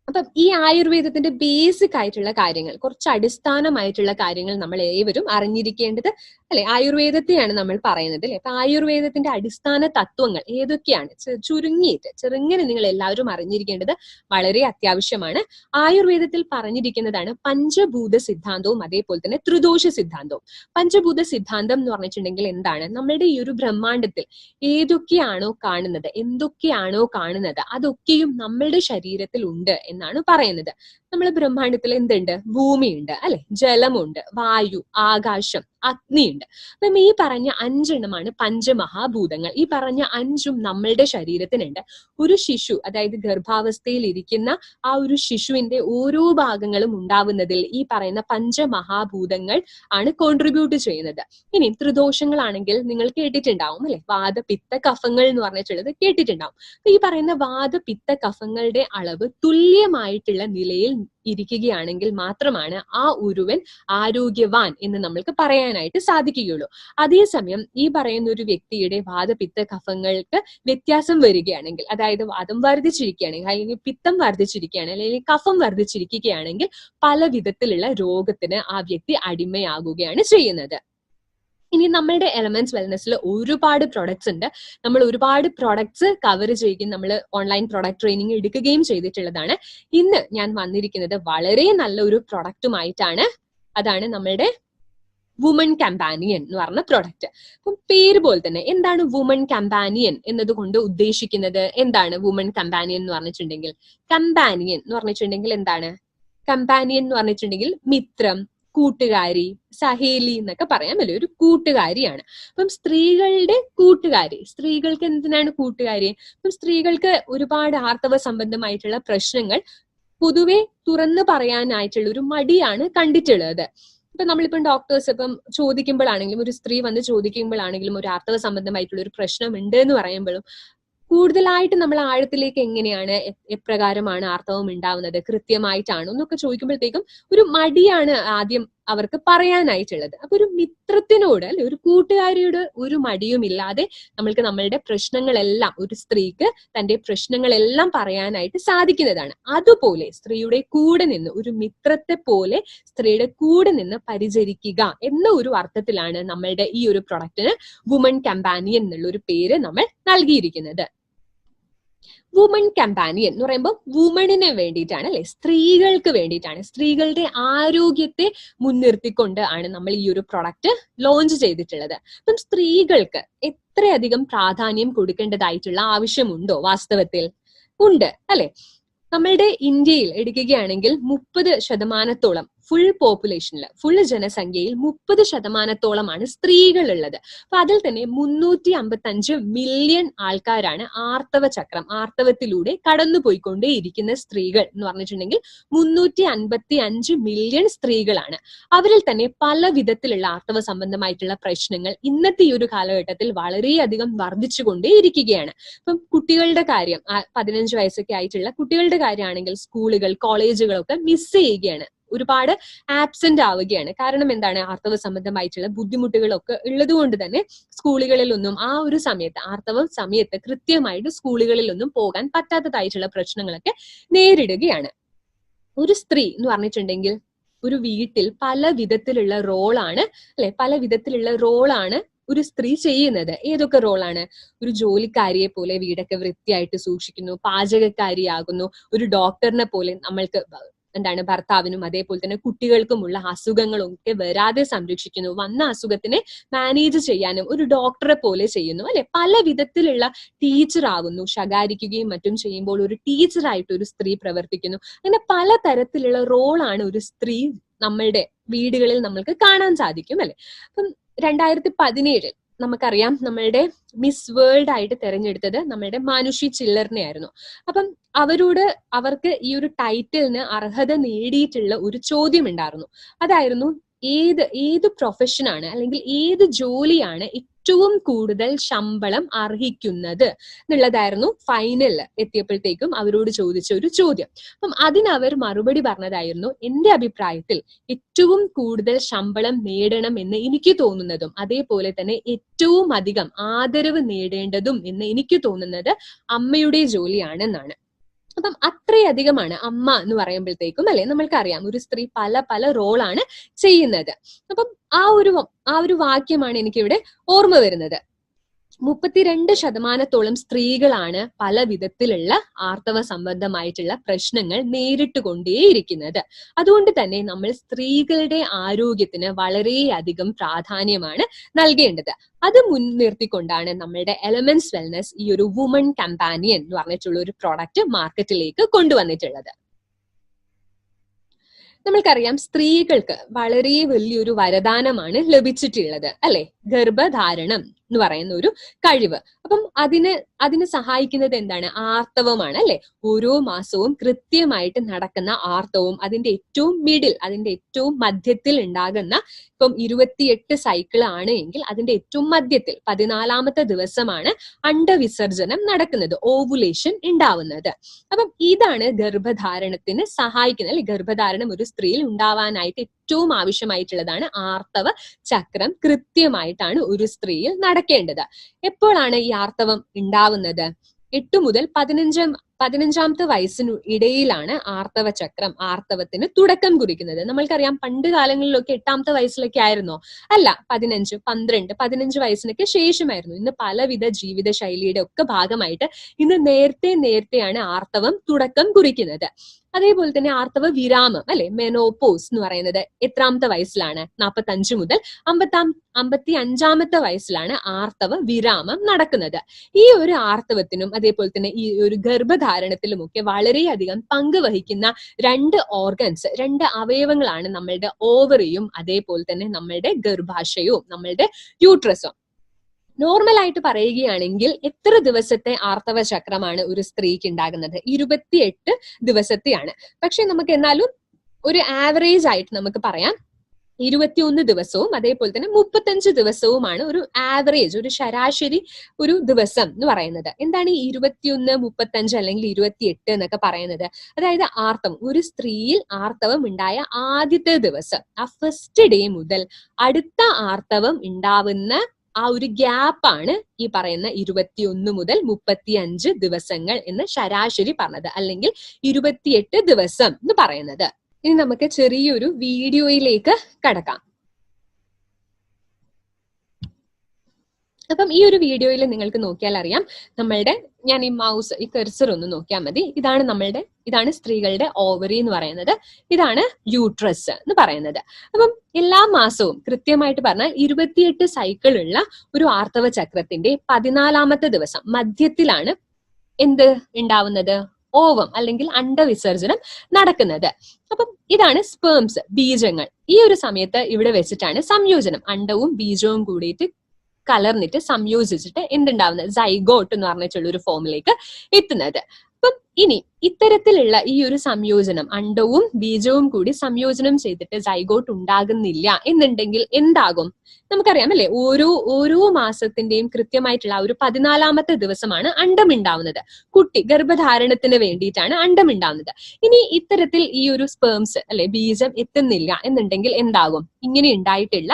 അപ്പം ഈ ആയുർവേദത്തിന്റെ ബേസിക് ആയിട്ടുള്ള കാര്യങ്ങൾ, കുറച്ച് അടിസ്ഥാനമായിട്ടുള്ള കാര്യങ്ങൾ നമ്മൾ ഏവരും അറിഞ്ഞിരിക്കേണ്ടത് അല്ലെ, ആയുർവേദത്തെയാണ് നമ്മൾ പറയുന്നത് അല്ലെ. അപ്പൊ ആയുർവേദത്തിന്റെ അടിസ്ഥാന തത്വങ്ങൾ ഏതൊക്കെയാണ് ചുരുങ്ങിയിട്ട് ചെറുങ്ങനെ നിങ്ങൾ എല്ലാവരും അറിഞ്ഞിരിക്കേണ്ടത് വളരെ അത്യാവശ്യമാണ്. ആയുർവേദത്തിൽ പറഞ്ഞിരിക്കുന്നതാണ് പഞ്ചഭൂത സിദ്ധാന്തവും അതേപോലെ തന്നെ ത്രിദോഷ സിദ്ധാന്തവും. പഞ്ചഭൂത സിദ്ധാന്തം എന്ന് പറഞ്ഞിട്ടുണ്ടെങ്കിൽ എന്താണ്, നമ്മളുടെ ഈ ഒരു ബ്രഹ്മാണ്ടത്തിൽ ഏതൊക്കെയാണോ കാണുന്നത്, എന്തൊക്കെയാണോ കാണുന്നത് അതൊക്കെയും നമ്മളുടെ ശരീരത്തിൽ ഉണ്ട് എന്നാണ് പറയുന്നത്. നമ്മളെ ബ്രഹ്മാണ്ടത്തിൽ എന്തുണ്ട്, ഭൂമിയുണ്ട് അല്ലെ, ജലമുണ്ട്, വായു, ആകാശം, അഗ്നിയുണ്ട്. അപ്പം ഈ പറഞ്ഞ 5 എണ്ണമാണ് പഞ്ചമഹാഭൂതങ്ങൾ. ഈ പറഞ്ഞ 5ഉം നമ്മളുടെ ശരീരത്തിനുണ്ട്. ഒരു ശിശു, അതായത് ഗർഭാവസ്ഥയിൽ ഇരിക്കുന്ന ആ ഒരു ശിശുവിന്റെ ഓരോ ഭാഗങ്ങളും ഉണ്ടാവുന്നതിൽ ഈ പറയുന്ന പഞ്ചമഹാഭൂതങ്ങൾ ആണ് കോൺട്രിബ്യൂട്ട് ചെയ്യുന്നത്. ഇനി ത്രിദോഷങ്ങളാണെങ്കിൽ നിങ്ങൾ കേട്ടിട്ടുണ്ടാവും അല്ലെ, വാത പിത്ത കഫങ്ങൾ എന്ന് പറഞ്ഞിട്ടുള്ളത് കേട്ടിട്ടുണ്ടാവും. അപ്പൊ ഈ പറയുന്ന വാത പിത്ത കഫങ്ങളുടെ അളവ് തുല്യമായിട്ടുള്ള നിലയിൽ ഇരിക്കുകയാണെങ്കിൽ മാത്രമാണ് ആ ഒരുവൻ ആരോഗ്യവാൻ എന്ന് നമ്മൾക്ക് പറയാനായിട്ട് സാധിക്കുകയുള്ളൂ. അതേസമയം ഈ പറയുന്ന ഒരു വ്യക്തിയുടെ വാതപിത്ത കഫങ്ങൾക്ക് വ്യത്യാസം വരികയാണെങ്കിൽ, അതായത് വാദം വർദ്ധിച്ചിരിക്കുകയാണെങ്കിൽ അല്ലെങ്കിൽ പിത്തം വർദ്ധിച്ചിരിക്കുകയാണെങ്കിൽ അല്ലെങ്കിൽ കഫം വർദ്ധിച്ചിരിക്കുകയാണെങ്കിൽ പല വിധത്തിലുള്ള രോഗത്തിന് ആ വ്യക്തി അടിമയാകുകയാണ് ചെയ്യുന്നത്. ഇനി നമ്മളുടെ എലമെന്റ്സ് വെൽനെസ്സിൽ ഒരുപാട് പ്രൊഡക്ട്സ് ഉണ്ട്. നമ്മൾ ഒരുപാട് പ്രൊഡക്ട്സ് കവർ ചെയ്യുകയും നമ്മൾ ഓൺലൈൻ പ്രൊഡക്ട് ട്രെയിനിങ് എടുക്കുകയും ചെയ്തിട്ടുള്ളതാണ്. ഇന്ന് ഞാൻ വന്നിരിക്കുന്നത് വളരെ നല്ല ഒരു പ്രൊഡക്റ്റുമായിട്ടാണ്. അതാണ് നമ്മളുടെ വുമൺ കമ്പാനിയൻ എന്ന് പറഞ്ഞ പ്രൊഡക്റ്റ്. അപ്പം പേര് പോലെ തന്നെ എന്താണ് വുമൺ കമ്പാനിയൻ എന്നതുകൊണ്ട് ഉദ്ദേശിക്കുന്നത്? എന്താണ് വുമൺ കമ്പാനിയൻ എന്ന് പറഞ്ഞിട്ടുണ്ടെങ്കിൽ? കമ്പാനിയൻ എന്ന് പറഞ്ഞിട്ടുണ്ടെങ്കിൽ എന്താണ്? കമ്പാനിയൻ എന്ന് പറഞ്ഞിട്ടുണ്ടെങ്കിൽ മിത്രം, കൂട്ടുകാരി, സഹേലി എന്നൊക്കെ പറയാൻ അല്ലേ, ഒരു കൂട്ടുകാരിയാണ്. അപ്പം സ്ത്രീകളുടെ കൂട്ടുകാരി. സ്ത്രീകൾക്ക് എന്തിനാണ് കൂട്ടുകാരി? അപ്പം സ്ത്രീകൾക്ക് ഒരുപാട് ആർത്തവ സംബന്ധമായിട്ടുള്ള പ്രശ്നങ്ങൾ പൊതുവെ തുറന്നു പറയാനായിട്ടുള്ള ഒരു മടിയാണ് കണ്ടിട്ടുള്ളത്. ഇപ്പൊ നമ്മളിപ്പം ഡോക്ടേഴ്സ് ഇപ്പം ചോദിക്കുമ്പോഴാണെങ്കിലും, ഒരു സ്ത്രീ വന്ന് ചോദിക്കുമ്പോഴാണെങ്കിലും ഒരു ആർത്തവ സംബന്ധമായിട്ടുള്ള ഒരു പ്രശ്നം ഉണ്ട് എന്ന് പറയുമ്പോഴും കൂടുതലായിട്ട് നമ്മൾ ആഴത്തിലേക്ക് എങ്ങനെയാണ്, എപ്രകാരമാണ് ആർത്തവം ഉണ്ടാവുന്നത്, കൃത്യമായിട്ടാണോ എന്നൊക്കെ ചോദിക്കുമ്പോഴത്തേക്കും ഒരു മടിയാണ് ആദ്യം അവർക്ക് പറയാനായിട്ടുള്ളത്. അപ്പൊ ഒരു മിത്രത്തിനോട് അല്ലെ, ഒരു കൂട്ടുകാരിയോട് ഒരു മടിയും ഇല്ലാതെ നമ്മൾക്ക് നമ്മളുടെ പ്രശ്നങ്ങളെല്ലാം, ഒരു സ്ത്രീക്ക് തന്റെ പ്രശ്നങ്ങളെല്ലാം പറയാനായിട്ട് സാധിക്കുന്നതാണ്. അതുപോലെ സ്ത്രീയുടെ കൂടെ നിന്ന്, ഒരു മിത്രത്തെ പോലെ സ്ത്രീയുടെ കൂടെ നിന്ന് പരിചരിക്കുക എന്ന ഒരു അർത്ഥത്തിലാണ് നമ്മളുടെ ഈ ഒരു പ്രൊഡക്റ്റിന് വുമൺ കമ്പാനിയൻ എന്നുള്ള ഒരു പേര് നമ്മൾ നൽകിയിരിക്കുന്നത്. വുമൺ കമ്പാനിയൻ എന്ന് പറയുമ്പോൾ വുമണിന് വേണ്ടിയിട്ടാണ് അല്ലെ, സ്ത്രീകൾക്ക് വേണ്ടിയിട്ടാണ്. സ്ത്രീകളുടെ ആരോഗ്യത്തെ മുൻനിർത്തിക്കൊണ്ട് ആണ് നമ്മൾ ഈ ഒരു പ്രൊഡക്റ്റ് ലോഞ്ച് ചെയ്തിട്ടുള്ളത്. അപ്പം സ്ത്രീകൾക്ക് എത്രയധികം പ്രാധാന്യം കൊടുക്കേണ്ടതായിട്ടുള്ള ആവശ്യമുണ്ടോ? വാസ്തവത്തിൽ ഉണ്ട് അല്ലെ. നമ്മളുടെ ഇന്ത്യയിൽ എടുക്കുകയാണെങ്കിൽ 30% ഫുൾ പോപ്പുലേഷനിൽ, ഫുൾ ജനസംഖ്യയിൽ 30% സ്ത്രീകൾ ഉള്ളത്. അപ്പൊ അതിൽ തന്നെ 355 മില്യൺ ആൾക്കാരാണ് ആർത്തവ ചക്രം, ആർത്തവത്തിലൂടെ കടന്നുപോയിക്കൊണ്ടേ ഇരിക്കുന്ന സ്ത്രീകൾ എന്ന് പറഞ്ഞിട്ടുണ്ടെങ്കിൽ 355 മില്യൺ സ്ത്രീകളാണ്. അവരിൽ തന്നെ പല വിധത്തിലുള്ള ആർത്തവ സംബന്ധമായിട്ടുള്ള പ്രശ്നങ്ങൾ ഇന്നത്തെ ഈ ഒരു കാലഘട്ടത്തിൽ വളരെയധികം വർദ്ധിച്ചുകൊണ്ടേ ഇരിക്കുകയാണ്. ഇപ്പം കുട്ടികളുടെ കാര്യം, 15 വയസ്സൊക്കെ ആയിട്ടുള്ള കുട്ടികളുടെ കാര്യമാണെങ്കിൽ സ്കൂളുകൾ, കോളേജുകളൊക്കെ മിസ് ചെയ്യുകയാണ്, ഒരുപാട് ആബ്സെന്റ് ആവുകയാണ്. കാരണം എന്താണ്? ആർത്തവ സംബന്ധമായിട്ടുള്ള ബുദ്ധിമുട്ടുകളൊക്കെ ഉള്ളത് കൊണ്ട് തന്നെ സ്കൂളുകളിലൊന്നും ആ ഒരു സമയത്ത്, ആർത്തവ സമയത്ത് കൃത്യമായിട്ട് സ്കൂളുകളിലൊന്നും പോകാൻ പറ്റാത്തതായിട്ടുള്ള പ്രശ്നങ്ങളൊക്കെ നേരിടുകയാണ്. ഒരു സ്ത്രീ എന്ന് പറഞ്ഞിട്ടുണ്ടെങ്കിൽ ഒരു വീട്ടിൽ പല വിധത്തിലുള്ള റോളാണ് അല്ലെ, പല വിധത്തിലുള്ള റോളാണ് ഒരു സ്ത്രീ ചെയ്യുന്നത്. ഏതൊക്കെ റോളാണ്? ഒരു ജോലിക്കാരിയെ പോലെ വീടൊക്കെ വൃത്തിയായിട്ട് സൂക്ഷിക്കുന്നു, പാചകക്കാരിയാകുന്നു, ഒരു ഡോക്ടറിനെ പോലെ നമ്മൾക്ക് എന്താണ് ഭർത്താവിനും അതേപോലെ തന്നെ കുട്ടികൾക്കുമുള്ള അസുഖങ്ങളൊക്കെ വരാതെ സംരക്ഷിക്കുന്നു, വന്ന അസുഖത്തിനെ മാനേജ് ചെയ്യാനും ഒരു ഡോക്ടറെ പോലെ ചെയ്യുന്നു അല്ലെ. പല വിധത്തിലുള്ള ടീച്ചർ ആകുന്നു, ശകാരിക്കുകയും മറ്റും ചെയ്യുമ്പോൾ ഒരു ടീച്ചറായിട്ട് ഒരു സ്ത്രീ പ്രവർത്തിക്കുന്നു. അങ്ങനെ പല തരത്തിലുള്ള റോളാണ് ഒരു സ്ത്രീ നമ്മളുടെ വീടുകളിൽ നമ്മൾക്ക് കാണാൻ സാധിക്കും അല്ലെ. അപ്പം 2017 നമുക്കറിയാം നമ്മളുടെ മിസ് വേൾഡ് ആയിട്ട് തെരഞ്ഞെടുത്തത് നമ്മളുടെ മാനുഷി ചില്ലറിനെ ആയിരുന്നു. അപ്പം അവർക്ക് ഈ ഒരു ടൈറ്റിലിന് അർഹത നേടിയിട്ടുള്ള ഒരു ചോദ്യം ഉണ്ടായിരുന്നു. അതായിരുന്നു ഏത് പ്രൊഫഷനാണ് അല്ലെങ്കിൽ ഏത് ജോലിയാണ് ഏറ്റവും കൂടുതൽ ശമ്പളം അർഹിക്കുന്നത് എന്നുള്ളതായിരുന്നു ഫൈനലിൽ എത്തിയപ്പോഴത്തേക്കും അവരോട് ചോദിച്ച ഒരു ചോദ്യം. അപ്പം അതിനവർ മറുപടി പറഞ്ഞതായിരുന്നു, എന്റെ അഭിപ്രായത്തിൽ ഏറ്റവും കൂടുതൽ ശമ്പളം നേടണം എന്ന് എനിക്ക് തോന്നുന്നതും അതേപോലെ തന്നെ ഏറ്റവും അധികം ആദരവ് നേടേണ്ടതും എന്ന് എനിക്ക് തോന്നുന്നത് അമ്മയുടെ ജോലിയാണെന്നാണ്. അപ്പം അത്രയധികമാണ് അമ്മ എന്ന് പറയുമ്പോഴത്തേക്കും, അല്ലെ, നമ്മൾക്കറിയാം ഒരു സ്ത്രീ പല പല റോളാണ് ചെയ്യുന്നത്. അപ്പം ആ ഒരു വാക്യമാണ് എനിക്കിവിടെ ഓർമ്മ വരുന്നത്. 32% സ്ത്രീകളാണ് പല വിധത്തിലുള്ള ആർത്തവ സംബന്ധമായിട്ടുള്ള പ്രശ്നങ്ങൾ നേരിട്ട് കൊണ്ടേയിരിക്കുന്നത്. അതുകൊണ്ട് തന്നെ നമ്മൾ സ്ത്രീകളുടെ ആരോഗ്യത്തിന് വളരെയധികം പ്രാധാന്യമാണ് നൽകേണ്ടത്. അത് മുൻനിർത്തിക്കൊണ്ടാണ് നമ്മളുടെ എലമെന്റ്സ് വെൽനസ് ഈ ഒരു വുമൺ കമ്പാനിയൻ എന്ന് പറഞ്ഞിട്ടുള്ള ഒരു പ്രോഡക്റ്റ് മാർക്കറ്റിലേക്ക് കൊണ്ടുവന്നിട്ടുള്ളത്. നമ്മൾക്കറിയാം സ്ത്രീകൾക്ക് വളരെ വലിയൊരു വരദാനമാണ് ലഭിച്ചിട്ടുള്ളത്, അല്ലെ, ഗർഭധാരണം എന്ന് പറയുന്ന ഒരു കഴിവ്. അപ്പം അതിന് സഹായിക്കുന്നത് എന്താണ്? ആർത്തവമാണ്, അല്ലെ. ഓരോ മാസവും കൃത്യമായിട്ട് നടക്കുന്ന ആർത്തവവും അതിന്റെ ഏറ്റവും മിഡിൽ, അതിന്റെ ഏറ്റവും മധ്യത്തിൽ ഉണ്ടാകുന്ന, ഇപ്പം 28 സൈക്കിൾ ആണ് എങ്കിൽ അതിന്റെ ഏറ്റവും മധ്യത്തിൽ 14ാമത്തെ ദിവസമാണ് അണ്ടവിസർജനം നടക്കുന്നത്, ഓവുലേഷൻ ഉണ്ടാവുന്നത്. അപ്പം ഇതാണ് ഗർഭധാരണത്തിന് സഹായിക്കുന്നത്, അല്ലെ. ഗർഭധാരണം ഒരു സ്ത്രീയിൽ ഉണ്ടാവാനായിട്ട് ഏറ്റവും ആവശ്യമായിട്ടുള്ളതാണ്. ആർത്തവ ചക്രം കൃത്യമായിട്ടാണ് ഒരു സ്ത്രീയിൽ നടക്കേണ്ടത്. എപ്പോഴാണ് ഈ ആർത്തവം ഉണ്ടാവുന്നത്? 8 മുതൽ 15ാമത്തെ വയസ്സിനു ഇടയിലാണ് ആർത്തവ ചക്രം, ആർത്തവത്തിന് തുടക്കം കുറിക്കുന്നത്. നമ്മൾക്കറിയാം പണ്ട് കാലങ്ങളിലൊക്കെ 8ാമത്തെ വയസ്സിലൊക്കെ ആയിരുന്നോ? അല്ല, 15, 12, 15 വയസ്സിനൊക്കെ ശേഷമായിരുന്നു. ഇന്ന് പലവിധ ജീവിത ശൈലിയുടെ ഒക്കെ ഭാഗമായിട്ട് ഇന്ന് നേരത്തെയാണ് ആർത്തവം തുടക്കം കുറിക്കുന്നത്. അതേപോലെ തന്നെ ആർത്തവ വിരാമം, അല്ലെ, മെനോപോസ് എന്ന് പറയുന്നത് എത്രാമത്തെ വയസ്സിലാണ്? 45 മുതൽ 55ാമത്തെ വയസ്സിലാണ് ആർത്തവ വിരാമം നടക്കുന്നത്. ഈ ഒരു ആർത്തവത്തിനും അതേപോലെ തന്നെ ഈ ഒരു ഗർഭധാരണത്തിലുമൊക്കെ വളരെയധികം പങ്ക് വഹിക്കുന്ന 2 ഓർഗൻസ്, 2 അവയവങ്ങളാണ് നമ്മളുടെ ഓവറിയും അതേപോലെ തന്നെ നമ്മളുടെ ഗർഭാശയവും നമ്മളുടെ യൂട്രസും. നോർമൽ ആയിട്ട് പറയുകയാണെങ്കിൽ എത്ര ദിവസത്തെ ആർത്തവ ചക്രമാണ് ഒരു സ്ത്രീക്ക് ഉണ്ടാകുന്നത്? 28 ദിവസത്തെയാണ്. പക്ഷെ നമുക്ക് എന്നാലും ഒരു ആവറേജ് ആയിട്ട് നമുക്ക് പറയാം 21 ദിവസവും അതേപോലെ തന്നെ 35 ദിവസവുമാണ് ഒരു ആവറേജ്, ഒരു ശരാശരി ഒരു ദിവസം എന്ന് പറയുന്നത്. എന്താണ് ഈ 21, 35 അല്ലെങ്കിൽ 28 എന്നൊക്കെ പറയുന്നത്? അതായത് ആർത്തവം, ഒരു സ്ത്രീയിൽ ആർത്തവം ഉണ്ടായ ആദ്യത്തെ ദിവസം, ആ ഫസ്റ്റ് ഡേ മുതൽ അടുത്ത ആർത്തവം ഉണ്ടാവുന്ന ആ ഒരു ഗ്യാപ്പാണ് ഈ പറയുന്ന 21 മുതൽ 35 ദിവസങ്ങൾ എന്ന് ശരാശരി പറഞ്ഞത്, അല്ലെങ്കിൽ 28 ദിവസം എന്ന് പറയുന്നത്. ഇനി നമുക്ക് ചെറിയൊരു വീഡിയോയിലേക്ക് കടക്കാം. അപ്പം ഈ ഒരു വീഡിയോയിൽ നിങ്ങൾക്ക് നോക്കിയാൽ അറിയാം, ഞാൻ ഈ മൗസ്, ഈ കർസർ ഒന്ന് നോക്കിയാൽ മതി. ഇതാണ് സ്ത്രീകളുടെ ഓവറി എന്ന് പറയുന്നത്, ഇതാണ് യൂട്രസ് എന്ന് പറയുന്നത്. അപ്പം എല്ലാ മാസവും കൃത്യമായിട്ട് പറഞ്ഞാൽ 28 സൈക്കിൾ ഉള്ള ഒരു ആർത്തവ ചക്രത്തിന്റെ 14ാമത്തെ ദിവസം മധ്യത്തിലാണ് എന്ത് ഉണ്ടാവുന്നത്? ഓവം അല്ലെങ്കിൽ അണ്ടവിസർജനം നടക്കുന്നത്. അപ്പം ഇതാണ് സ്പേംസ്, ബീജങ്ങൾ. ഈ ഒരു സമയത്ത് ഇവിടെ വെച്ചിട്ടാണ് സംയോജനം, അണ്ടവും ബീജവും കൂടിയിട്ട് കലർന്നിട്ട് സംയോജിച്ചിട്ട് എന്തുണ്ടാവുന്നത്? സൈഗോട്ട് എന്ന് പറഞ്ഞിട്ടുള്ള ഒരു ഫോമിലേക്ക് എത്തുന്നത്. അപ്പം ഇനി ഇത്തരത്തിലുള്ള ഈ ഒരു സംയോജനം, അണ്ടവും ബീജവും കൂടി സംയോജനം ചെയ്തിട്ട് സൈഗോട്ട് ഉണ്ടാകുന്നില്ല എന്നുണ്ടെങ്കിൽ എന്താകും? നമുക്കറിയാം, അല്ലെ, ഓരോ മാസത്തിന്റെയും കൃത്യമായിട്ടുള്ള ആ ഒരു 14ാമത്തെ ദിവസമാണ് അണ്ടം ഉണ്ടാവുന്നത്. കുട്ടി ഗർഭധാരണത്തിന് വേണ്ടിയിട്ടാണ് അണ്ടം ഉണ്ടാവുന്നത്. ഇനി ഇത്തരത്തിൽ ഈ ഒരു സ്പേംസ്, അല്ലെ, ബീജം എത്തുന്നില്ല എന്നുണ്ടെങ്കിൽ എന്താകും? ഇങ്ങനെ ഉണ്ടായിട്ടുള്ള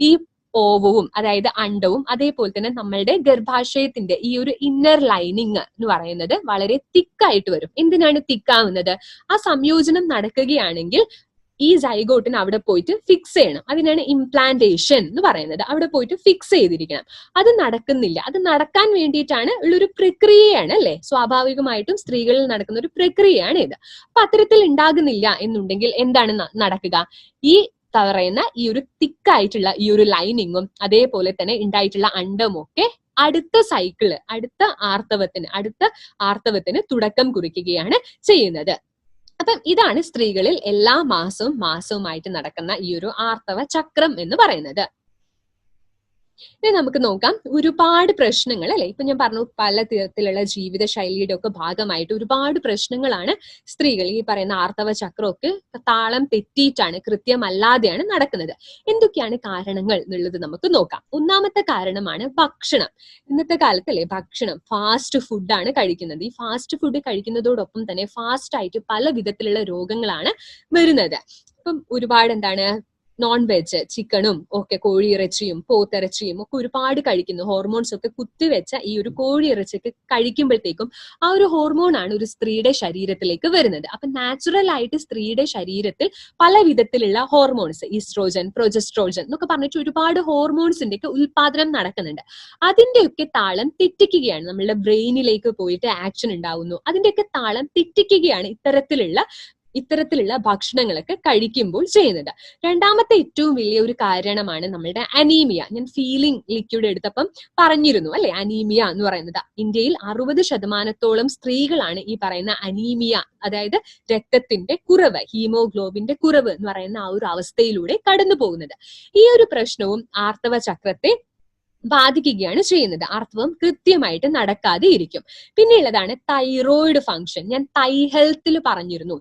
ഈ ഓവവും അതായത് അണ്ടവും അതേപോലെ തന്നെ നമ്മളുടെ ഗർഭാശയത്തിന്റെ ഈ ഒരു ഇന്നർ ലൈനിങ് എന്ന് പറയുന്നത് വളരെ തിക്കായിട്ട് വരും. എന്തിനാണ് തിക്കാവുന്നത്? ആ സംയോജനം നടക്കുകയാണെങ്കിൽ ഈ സൈഗോട്ടിന് അവിടെ പോയിട്ട് ഫിക്സ് ചെയ്യണം. അതിനാണ് ഇംപ്ലാന്റേഷൻ എന്ന് പറയുന്നത്. അവിടെ പോയിട്ട് ഫിക്സ് ചെയ്തിരിക്കണം. അത് നടക്കുന്നില്ല. അത് നടക്കാൻ വേണ്ടിയിട്ടാണ് ഉള്ളൊരു പ്രക്രിയയാണ്, അല്ലെ. സ്വാഭാവികമായിട്ടും സ്ത്രീകളിൽ നടക്കുന്ന ഒരു പ്രക്രിയയാണ് ഇത്. അപ്പൊ അത്തരത്തിൽ ഉണ്ടാകുന്നില്ല എന്നുണ്ടെങ്കിൽ എന്താണ് നടക്കുക? ഈ പറയുന്ന ഈ ഒരു തിക്കായിട്ടുള്ള ഈ ഒരു ലൈനിങ്ങും അതേപോലെ തന്നെ ഉണ്ടായിട്ടുള്ള അണ്ടവും ഒക്കെ അടുത്ത സൈക്കിള്, അടുത്ത ആർത്തവത്തിന് തുടക്കം കുറിക്കുകയാണ് ചെയ്യുന്നത്. അപ്പം ഇതാണ് സ്ത്രീകളിൽ എല്ലാ മാസവുമായിട്ട് നടക്കുന്ന ഈ ഒരു ആർത്തവ ചക്രം എന്ന് പറയുന്നത്. ഇനി നമുക്ക് നോക്കാം ഒരുപാട് പ്രശ്നങ്ങൾ അല്ലെ. ഇപ്പൊ ഞാൻ പറഞ്ഞു പല തരത്തിലുള്ള ജീവിത ശൈലിയുടെ ഒക്കെ ഭാഗമായിട്ട് ഒരുപാട് പ്രശ്നങ്ങളാണ് സ്ത്രീകൾ ഈ പറയുന്ന ആർത്തവ ചക്രമൊക്കെ താളം തെറ്റിയിട്ടാണ്, കൃത്യമല്ലാതെയാണ് നടക്കുന്നത്. എന്തൊക്കെയാണ് കാരണങ്ങൾ എന്നുള്ളത് നമുക്ക് നോക്കാം. ഒന്നാമത്തെ കാരണമാണ് ഭക്ഷണം. ഇന്നത്തെ കാലത്ത് അല്ലെ ഭക്ഷണം ഫാസ്റ്റ് ഫുഡാണ് കഴിക്കുന്നത്. ഈ ഫാസ്റ്റ് ഫുഡ് കഴിക്കുന്നതോടൊപ്പം തന്നെ ഫാസ്റ്റ് ആയിട്ട് പല വിധത്തിലുള്ള രോഗങ്ങളാണ് വരുന്നത്. ഇപ്പം ഒരുപാട് എന്താണ് നോൺ വെജ്, ചിക്കനും ഒക്കെ, കോഴിയിറച്ചിയും പോത്തിറച്ചിയും ഒക്കെ ഒരുപാട് കഴിക്കുന്നു. ഹോർമോൺസ് ഒക്കെ കുത്തിവെച്ച ഈ ഒരു കോഴിയിറച്ചിയൊക്കെ കഴിക്കുമ്പോഴത്തേക്കും ആ ഒരു ഹോർമോൺ ആണ് ഒരു സ്ത്രീയുടെ ശരീരത്തിലേക്ക് വരുന്നത്. അപ്പൊ നാച്ചുറൽ ആയിട്ട് സ്ത്രീയുടെ ശരീരത്തിൽ പല വിധത്തിലുള്ള ഹോർമോൺസ്, ഈസ്ട്രോജൻ, പ്രൊജസ്ട്രോജൻ എന്നൊക്കെ പറഞ്ഞിട്ട് ഒരുപാട് ഹോർമോൺസിന്റെ ഒക്കെ ഉൽപാദനം നടക്കുന്നുണ്ട്. അതിന്റെയൊക്കെ താളം തെറ്റിക്കുകയാണ്. നമ്മളുടെ ബ്രെയിനിലേക്ക് പോയിട്ട് ആക്ഷൻ ഉണ്ടാവുന്നു. അതിന്റെയൊക്കെ താളം തെറ്റിക്കുകയാണ് ഇത്തരത്തിലുള്ള ഭക്ഷണങ്ങളൊക്കെ കഴിക്കുമ്പോൾ ചെയ്യുന്നത്. രണ്ടാമത്തെ ഏറ്റവും വലിയ ഒരു കാരണമാണ് നമ്മളുടെ അനീമിയ. ഞാൻ ഫീലിംഗ് ലിക്വിഡ് എടുത്തപ്പം പറഞ്ഞിരുന്നു അല്ലെ, അനീമിയ എന്ന് പറയുന്നത്. ഇന്ത്യയിൽ 60% സ്ത്രീകളാണ് ഈ പറയുന്ന അനീമിയ, അതായത് രക്തത്തിന്റെ കുറവ്, ഹീമോഗ്ലോബിന്റെ കുറവ് എന്ന് പറയുന്ന ആ ഒരു അവസ്ഥയിലൂടെ കടന്നു പോകുന്നത്. ഈ ഒരു പ്രശ്നവും ആർത്തവ ചക്രത്തെ ബാധിക്കുകയാണ് ചെയ്യുന്നത്. ആർത്തവം കൃത്യമായിട്ട് നടക്കാതെ ഇരിക്കും. പിന്നെയുള്ളതാണ് തൈറോയിഡ് ഫംഗ്ഷൻ. ഞാൻ തൈ ഹെൽത്തിൽ പറഞ്ഞിരുന്നു.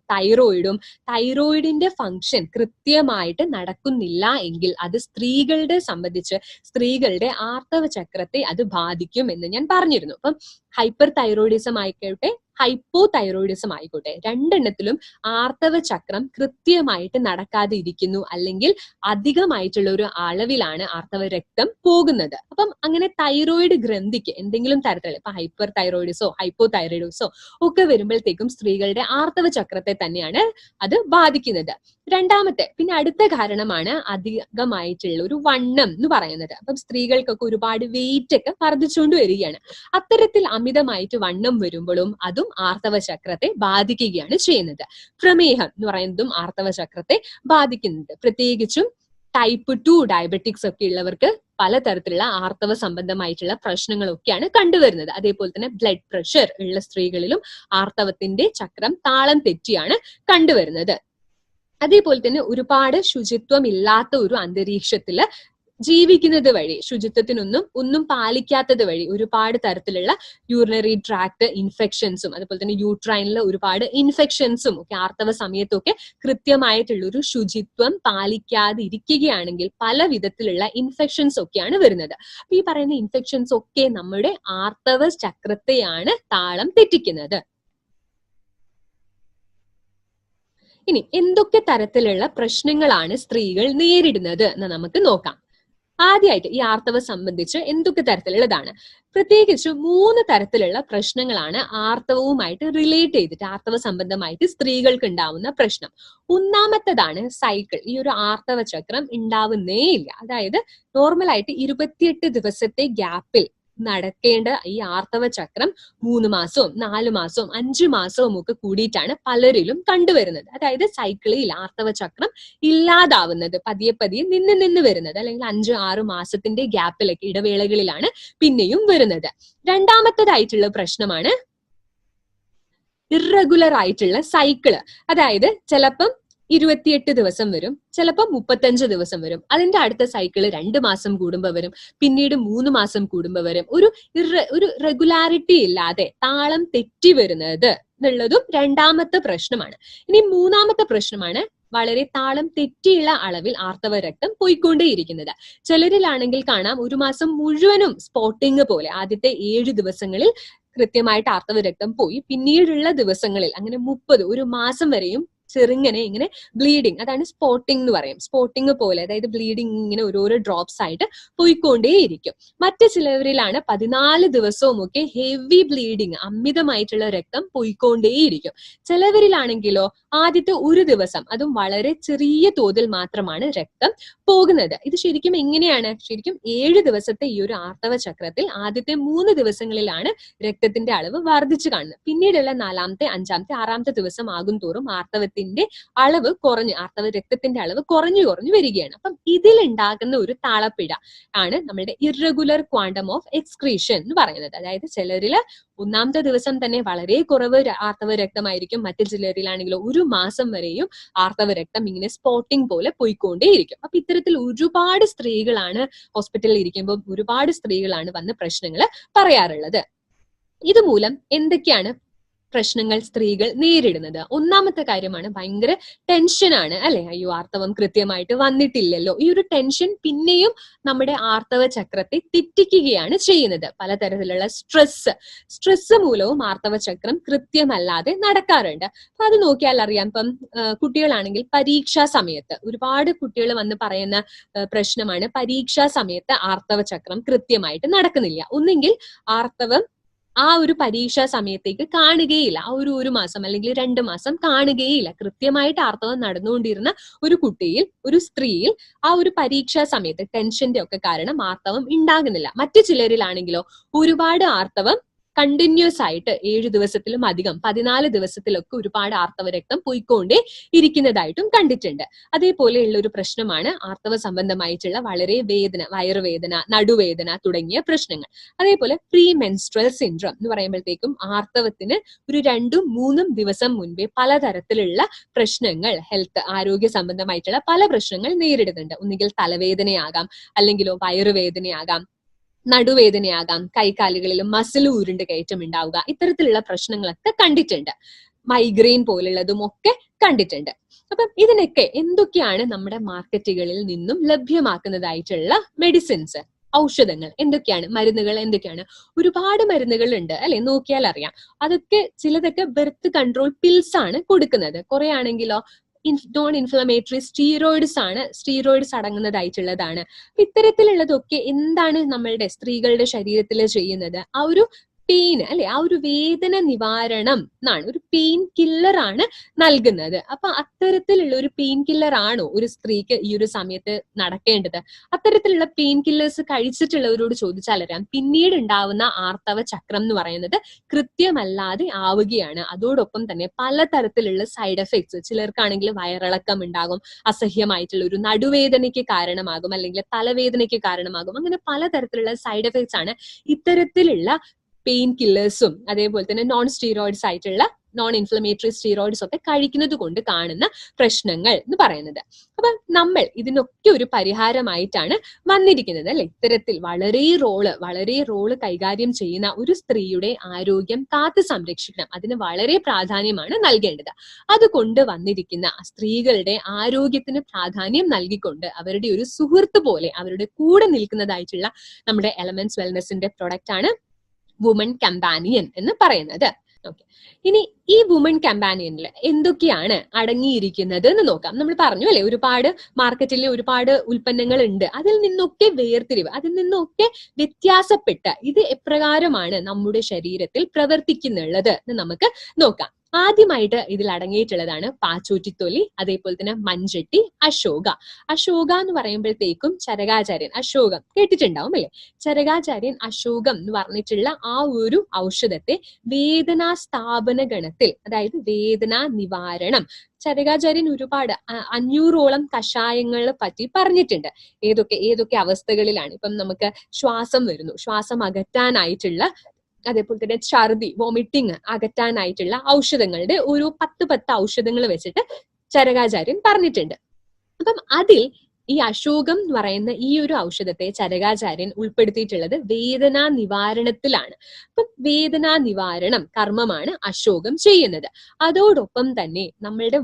തൈറോയിഡിന്റെ ഫംഗ്ഷൻ കൃത്യമായിട്ട് നടക്കുന്നില്ല എങ്കിൽ അത് സ്ത്രീകളുടെ ആർത്തവ ചക്രത്തെ അത് ബാധിക്കും എന്ന് ഞാൻ പറഞ്ഞിരുന്നു. അപ്പം ഹൈപ്പർ തൈറോയിഡിസം ആയിക്കോട്ടെ, ഹൈപ്പോ തൈറോയിഡിസം ആയിക്കോട്ടെ, രണ്ടെണ്ണത്തിലും ആർത്തവ ചക്രം കൃത്യമായിട്ട് നടക്കാതെ ഇരിക്കുന്നു, അല്ലെങ്കിൽ അധികമായിട്ടുള്ള ഒരു അളവിലാണ് ആർത്തവ രക്തം പോകുന്നത്. അപ്പം അങ്ങനെ തൈറോയിഡ് ഗ്രന്ഥിക്ക് എന്തെങ്കിലും തരത്തിലുള്ള ഇപ്പൊ ഹൈപ്പർ തൈറോയിഡിസോ ഹൈപ്പോ തൈറോയിഡിസോ ഒക്കെ വരുമ്പോഴത്തേക്കും സ്ത്രീകളുടെ ആർത്തവ ചക്രത്തെ തന്നെയാണ് അത് ബാധിക്കുന്നത്. രണ്ടാമത്തെ പിന്നെ അടുത്ത കാരണമാണ് അധികമായിട്ടുള്ള ഒരു വണ്ണം എന്ന് പറയുന്നത്. അപ്പം സ്ത്രീകൾക്കൊക്കെ ഒരുപാട് വെയിറ്റ് ഒക്കെ വർദ്ധിച്ചുകൊണ്ട് വരികയാണ്. അത്തരത്തിൽ അമിതമായിട്ട് വണ്ണം വരുമ്പോഴും അതും ആർത്തവ ചക്രത്തെ ബാധിക്കുകയാണ് ചെയ്യുന്നത്. പ്രമേഹം എന്ന് പറയുന്നതും ആർത്തവ ചക്രത്തെ ബാധിക്കുന്നുണ്ട്. പ്രത്യേകിച്ചും ടൈപ്പ് 2 ഡയബറ്റിക്സ് ഒക്കെ ഉള്ളവർക്ക് പലതരത്തിലുള്ള ആർത്തവ സംബന്ധമായിട്ടുള്ള പ്രശ്നങ്ങളൊക്കെയാണ് കണ്ടുവരുന്നത്. അതേപോലെ തന്നെ ബ്ലഡ് പ്രഷർ ഉള്ള സ്ത്രീകളിലും ആർത്തവത്തിന്റെ ചക്രം താളം തെറ്റിയാണ് കണ്ടുവരുന്നത്. അതേപോലെ തന്നെ ഒരുപാട് ശുചിത്വം ഇല്ലാത്ത ഒരു അന്തരീക്ഷത്തില് ജീവിക്കുന്നത് വഴി, ഒന്നും പാലിക്കാത്തത് വഴി ഒരുപാട് തരത്തിലുള്ള യൂറിനറി ട്രാക്ട് ഇൻഫെക്ഷൻസും അതുപോലെ തന്നെ യൂട്രൈനിലെ ഒരുപാട് ഇൻഫെക്ഷൻസും ഒക്കെ ആർത്തവ സമയത്തൊക്കെ കൃത്യമായിട്ടുള്ള ഒരു ശുചിത്വം പാലിക്കാതെ ഇരിക്കുകയാണെങ്കിൽ പല വിധത്തിലുള്ള ഇൻഫെക്ഷൻസ് ഒക്കെയാണ് വരുന്നത്. അപ്പൊ ഈ പറയുന്ന ഇൻഫെക്ഷൻസ് ഒക്കെ നമ്മുടെ ആർത്തവ ചക്രത്തെയാണ് താളം തെറ്റിക്കുന്നത്. ഇനി എന്തൊക്കെ തരത്തിലുള്ള പ്രശ്നങ്ങളാണ് സ്ത്രീകൾ നേരിടുന്നത് എന്ന് നമുക്ക് നോക്കാം. ആദ്യമായിട്ട് ഈ ആർത്തവം സംബന്ധിച്ച് എന്തൊക്കെ തരത്തിലുള്ളതാണ്? പ്രത്യേകിച്ച് 3 തരത്തിലുള്ള പ്രശ്നങ്ങളാണ് ആർത്തവവുമായിട്ട് റിലേറ്റ് ചെയ്തിട്ട്, ആർത്തവ സംബന്ധമായിട്ട് സ്ത്രീകൾക്ക് ഉണ്ടാവുന്ന പ്രശ്നം. ഒന്നാമത്തേതാണ് സൈക്കിൾ. ഈ ഒരു ആർത്തവ ചക്രം ഉണ്ടാവുന്നേ ഇല്ല. അതായത് നോർമലായിട്ട് 28 ദിവസത്തെ ഗ്യാപ്പിൽ നടക്കേണ്ട ഈ ആർത്തവ ചക്രം 3 മാസവും 4 മാസവും 5 മാസവും ഒക്കെ കൂടിയിട്ടാണ് പലരിലും കണ്ടുവരുന്നത്. അതായത് സൈക്കിളിൽ ആർത്തവ ചക്രം ഇല്ലാതാവുന്നത് പതിയെ നിന്ന് വരുന്നത്, അല്ലെങ്കിൽ 5-6 മാസത്തിന്റെ ഗ്യാപ്പിലൊക്കെ ഇടവേളകളിലാണ് പിന്നെയും വരുന്നത്. രണ്ടാമത്തേതായിട്ടുള്ള പ്രശ്നമാണ് ഇറഗുലർ ആയിട്ടുള്ള സൈക്കിള്. അതായത് ചിലപ്പം 28 ദിവസം വരും, ചിലപ്പോൾ 35 ദിവസം വരും. അതിന്റെ അടുത്ത സൈക്കിള് 2 മാസം കൂടുമ്പോ വരും, പിന്നീട് 3 മാസം കൂടുമ്പോ വരും. ഒരു റെഗുലാരിറ്റി ഇല്ലാതെ താളം തെറ്റി വരുന്നത് എന്നുള്ളതും രണ്ടാമത്തെ പ്രശ്നമാണ്. ഇനി മൂന്നാമത്തെ പ്രശ്നമാണ് വളരെ താളം തെറ്റിയുള്ള അളവിൽ ആർത്തവ രക്തം പോയിക്കൊണ്ടേയിരിക്കുന്നത്. ചിലരിലാണെങ്കിൽ കാണാം 1 മാസം മുഴുവനും സ്പോട്ടിങ് പോലെ ആദ്യത്തെ 7 ദിവസങ്ങളിൽ കൃത്യമായിട്ട് ആർത്തവ രക്തം പോയി, പിന്നീടുള്ള ദിവസങ്ങളിൽ അങ്ങനെ 1 മാസം വരെയും ചെറുങ്ങനെ ഇങ്ങനെ ബ്ലീഡിങ്, അതാണ് സ്പോട്ടിംഗ് എന്ന് പറയും. സ്പോട്ടിംഗ് പോലെ, അതായത് ബ്ലീഡിങ് ഇങ്ങനെ ഓരോരോ ഡ്രോപ്സ് ആയിട്ട് പോയിക്കൊണ്ടേയിരിക്കും. മറ്റു ചിലവരിലാണ് 14 ദിവസവും ഒക്കെ ഹെവി ബ്ലീഡിങ്, അമിതമായിട്ടുള്ള രക്തം പോയിക്കൊണ്ടേയിരിക്കും. ചിലവരിലാണെങ്കിലോ ആദ്യത്തെ 1 ദിവസം, അതും വളരെ ചെറിയ തോതിൽ മാത്രമാണ് രക്തം പോകുന്നത്. ഇത് ശരിക്കും എങ്ങനെയാണ്? ശരിക്കും 7 ദിവസത്തെ ഈ ഒരു ആർത്തവ ചക്രത്തിൽ ആദ്യത്തെ 3 ദിവസങ്ങളിലാണ് രക്തത്തിന്റെ അളവ് വർദ്ധിച്ചു കാണുന്നത്. പിന്നീടുള്ള 4ാമത്തെ, 5ാമത്തെ, 6ാമത്തെ ദിവസം ആകും തോറും ആർത്തവത്തിന്റെ രക്തത്തിന്റെ അളവ് കുറഞ്ഞ്, ആർത്തവ രക്തത്തിന്റെ അളവ് കുറഞ്ഞു വരികയാണ്. അപ്പം ഇതിലുണ്ടാകുന്ന ഒരു താളപ്പിഴ ആണ് നമ്മളുടെ ഇറഗുലർ ക്വാണ്ടം ഓഫ് എക്സ്ക്രീഷൻ എന്ന് പറയുന്നത്. അതായത് ചിലരില് ഒന്നാമത്തെ ദിവസം തന്നെ വളരെ കുറവ് ആർത്തവ രക്തമായിരിക്കും, മറ്റു ചിലരിലാണെങ്കിൽ ഒരു മാസം വരെയും ആർത്തവ രക്തം ഇങ്ങനെ സ്പോട്ടിംഗ് പോലെ പോയിക്കൊണ്ടേയിരിക്കും. അപ്പൊ ഇത്തരത്തിൽ ഒരുപാട് സ്ത്രീകളാണ് ഹോസ്പിറ്റലിൽ ഇരിക്കുമ്പോൾ ഒരുപാട് സ്ത്രീകളാണ് വന്ന് പ്രശ്നങ്ങൾ പറയാറുള്ളത്. ഇതുമൂലം എന്തൊക്കെയാണ് പ്രശ്നങ്ങൾ സ്ത്രീകൾ നേരിടുന്നത്? ഒന്നാമത്തെ കാര്യമാണ് ഭയങ്കര ടെൻഷനാണ്, അല്ലെ? അയ്യോ, ആർത്തവം കൃത്യമായിട്ട് വന്നിട്ടില്ലല്ലോ. ഈ ഒരു ടെൻഷൻ പിന്നെയും നമ്മുടെ ആർത്തവ ചക്രത്തെ തെറ്റിക്കുകയാണ് ചെയ്യുന്നത്. പലതരത്തിലുള്ള സ്ട്രെസ് മൂലവും ആർത്തവ ചക്രം കൃത്യമല്ലാതെ നടക്കാറുണ്ട്. അപ്പൊ അത് നോക്കിയാൽ അറിയാം. ഇപ്പം കുട്ടികളാണെങ്കിൽ പരീക്ഷാ സമയത്ത് ഒരുപാട് കുട്ടികൾ വന്ന് പറയുന്ന പ്രശ്നമാണ് പരീക്ഷാ സമയത്ത് ആർത്തവ ചക്രം കൃത്യമായിട്ട് നടക്കുന്നില്ല. ഒന്നെങ്കിൽ ആർത്തവം ആ ഒരു പരീക്ഷാ സമയത്തേക്ക് കാണുകയില്ല, ആ ഒരു മാസം അല്ലെങ്കിൽ 2 മാസം കാണുകയില്ല. കൃത്യമായിട്ട് ആർത്തവം നടന്നുകൊണ്ടിരുന്ന ഒരു കുട്ടിയിൽ, ഒരു സ്ത്രീയിൽ ആ ഒരു പരീക്ഷാ സമയത്ത് ടെൻഷന്റെ ഒക്കെ കാരണം ആർത്തവം ഉണ്ടാകുന്നില്ല. മറ്റു ചിലരിലാണെങ്കിലോ ഒരുപാട് ആർത്തവം കണ്ടിന്യൂസ് ആയിട്ട് 7 ദിവസത്തിലും അധികം 14 ദിവസത്തിലൊക്കെ ഒരുപാട് ആർത്തവ രക്തം പോയിക്കൊണ്ടേ ഇരിക്കുന്നതായിട്ടും കണ്ടിട്ടുണ്ട്. അതേപോലെയുള്ള ഒരു പ്രശ്നമാണ് ആർത്തവ സംബന്ധമായിട്ടുള്ള വളരെ വേദന, വയറുവേദന, നടുവേദന തുടങ്ങിയ പ്രശ്നങ്ങൾ. അതേപോലെ പ്രീ മെൻസ്ട്രൽ സിൻഡ്രോം എന്ന് പറയുമ്പോഴത്തേക്കും ആർത്തവത്തിന് ഒരു 2-3 ദിവസം മുൻപേ പലതരത്തിലുള്ള പ്രശ്നങ്ങൾ, ഹെൽത്ത് ആരോഗ്യ സംബന്ധമായിട്ടുള്ള പല പ്രശ്നങ്ങൾ നേരിടുന്നുണ്ട്. ഒന്നുകിൽ തലവേദനയാകാം, അല്ലെങ്കിലോ വയറുവേദനയാകാം, നടുവേദനയാകാം, കൈകാലുകളിലും മസിൽ ഉരുണ്ട് കയറ്റം ഉണ്ടാവുക, ഇത്തരത്തിലുള്ള പ്രശ്നങ്ങളൊക്കെ കണ്ടിട്ടുണ്ട്. മൈഗ്രെയിൻ പോലുള്ളതും ഒക്കെ കണ്ടിട്ടുണ്ട്. അപ്പം ഇതിനൊക്കെ എന്തൊക്കെയാണ് നമ്മുടെ മാർക്കറ്റുകളിൽ നിന്നും ലഭ്യമാക്കുന്നതായിട്ടുള്ള മെഡിസിൻസ്, ഔഷധങ്ങൾ എന്തൊക്കെയാണ്, മരുന്നുകൾ എന്തൊക്കെയാണ്? ഒരുപാട് മരുന്നുകൾ ഉണ്ട്, അല്ലെ? നോക്കിയാൽ അറിയാം. അതൊക്കെ ചിലതൊക്കെ ബെർത്ത് കൺട്രോൾ പിൽസ് ആണ് കൊടുക്കുന്നത്. കുറെ ആണെങ്കിലോ നോൺ ഇൻഫ്ലമേറ്ററി സ്റ്റീറോയിഡ്സ് അടങ്ങുന്നതായിട്ടുള്ളതാണ്. ഇത്തരത്തിലുള്ളതൊക്കെ എന്താണ് നമ്മളുടെ സ്ത്രീകളുടെ ശരീരത്തിൽ ചെയ്യുന്നത്? ആ ഒരു പെയിൻ, അല്ലെ, ആ ഒരു വേദന നിവാരണം എന്നാണ്, ഒരു പെയിൻ കില്ലർ ആണ് നൽകുന്നത്. അപ്പൊ അത്തരത്തിലുള്ള ഒരു പെയിൻ കില്ലർ ആണോ ഒരു സ്ത്രീക്ക് ഈ ഒരു സമയത്ത് നടക്കേണ്ടത്? അത്തരത്തിലുള്ള പെയിൻ കില്ലേഴ്സ് കഴിച്ചിട്ടുള്ളവരോട് ചോദിച്ചാൽ അറിയാം, പിന്നീട് ഉണ്ടാവുന്ന ആർത്തവ ചക്രം എന്ന് പറയുന്നത് കൃത്യമല്ലാതെ ആവുകയാണ്. അതോടൊപ്പം തന്നെ പലതരത്തിലുള്ള സൈഡ് എഫക്ട്സ്, ചിലർക്കാണെങ്കിൽ വയറിളക്കം ഉണ്ടാകും, അസഹ്യമായിട്ടുള്ള ഒരു നടുവേദനയ്ക്ക് കാരണമാകും, അല്ലെങ്കിൽ തലവേദനയ്ക്ക് കാരണമാകും. അങ്ങനെ പലതരത്തിലുള്ള സൈഡ് എഫക്ട്സ് ആണ് ഇത്തരത്തിലുള്ള പെയിൻ കില്ലേഴ്സും അതേപോലെ തന്നെ നോൺ ഇൻഫ്ലമേറ്ററി സ്റ്റീറോയിഡ്സ് ഒക്കെ കഴിക്കുന്നത് കൊണ്ട് കാണുന്ന പ്രശ്നങ്ങൾ എന്ന് പറയുന്നത്. അപ്പൊ നമ്മൾ ഇതിനൊക്കെ ഒരു പരിഹാരമായിട്ടാണ് വന്നിരിക്കുന്നത്, അല്ലെ? ഇത്തരത്തിൽ വളരെ റോള് കൈകാര്യം ചെയ്യുന്ന ഒരു സ്ത്രീയുടെ ആരോഗ്യം കാത്തു സംരക്ഷിക്കണം. അതിന് വളരെ പ്രാധാന്യമാണ് നൽകേണ്ടത്. അതുകൊണ്ട് വന്നിരിക്കുന്ന സ്ത്രീകളുടെ ആരോഗ്യത്തിന് പ്രാധാന്യം നൽകിക്കൊണ്ട് അവരുടെ ഒരു സുഹൃത്ത് പോലെ അവരുടെ കൂടെ നിൽക്കുന്നതായിട്ടുള്ള നമ്മുടെ എലമെന്റ്സ് വെൽനെസിന്റെ പ്രൊഡക്റ്റ് ആണ് വുമൺ കമ്പാനിയൻ എന്ന് പറയുന്നത്. ഓക്കെ, ഇനി ഈ വുമൺ കമ്പാനിയനിൽ എന്തൊക്കെയാണ് അടങ്ങിയിരിക്കുന്നത് എന്ന് നോക്കാം. നമ്മൾ പറഞ്ഞു, അല്ലെ, ഒരുപാട് മാർക്കറ്റിൽ ഒരുപാട് ഉൽപ്പന്നങ്ങൾ ഉണ്ട്. അതിൽ നിന്നൊക്കെ വേർതിരിവ്, അതിൽ നിന്നൊക്കെ വ്യത്യാസപ്പെട്ട് ഇത് എപ്രകാരമാണ് നമ്മുടെ ശരീരത്തിൽ പ്രവർത്തിക്കുന്നുള്ളത് എന്ന് നമുക്ക് നോക്കാം. ആദ്യമായിട്ട് ഇതിൽ അടങ്ങിയിട്ടുള്ളതാണ് പാച്ചോറ്റിത്തൊലി, അതേപോലെ തന്നെ മഞ്ചട്ടി, അശോക എന്ന് പറയുമ്പോഴത്തേക്കും ചരകാചാര്യൻ അശോകം കേട്ടിട്ടുണ്ടാവും, അല്ലെ? ചരകാചാര്യൻ അശോകം എന്ന് പറഞ്ഞിട്ടുള്ള ആ ഒരു ഔഷധത്തെ വേദനാ സ്ഥാപന ഗണത്തിൽ, അതായത് വേദനാ നിവാരണം, ചരകാചാര്യൻ ഒരുപാട് 500ഓളം കഷായങ്ങളെ പറ്റി പറഞ്ഞിട്ടുണ്ട്. ഏതൊക്കെ അവസ്ഥകളിലാണ് ഇപ്പം നമുക്ക് ശ്വാസം വരുന്നു, ശ്വാസം അകറ്റാനായിട്ടുള്ള, അതേപോലെ തന്നെ ഛർദി, വോമിറ്റിംഗ് അകറ്റാനായിട്ടുള്ള ഔഷധങ്ങളുടെ ഒരു 10 ഔഷധങ്ങൾ വെച്ചിട്ട് ചരകാചാര്യൻ പറഞ്ഞിട്ടുണ്ട്. അപ്പം അതിൽ ഈ അശോകം എന്ന് പറയുന്ന ഈ ഒരു ഔഷധത്തെ ചരകാചാര്യൻ ഉൾപ്പെടുത്തിയിട്ടുള്ളത് വേദനാ നിവാരണത്തിലാണ്. അപ്പൊ വേദനാ നിവാരണം കർമ്മമാണ് അശോകം ചെയ്യുന്നത്. അതോടൊപ്പം തന്നെ നമ്മളുടെ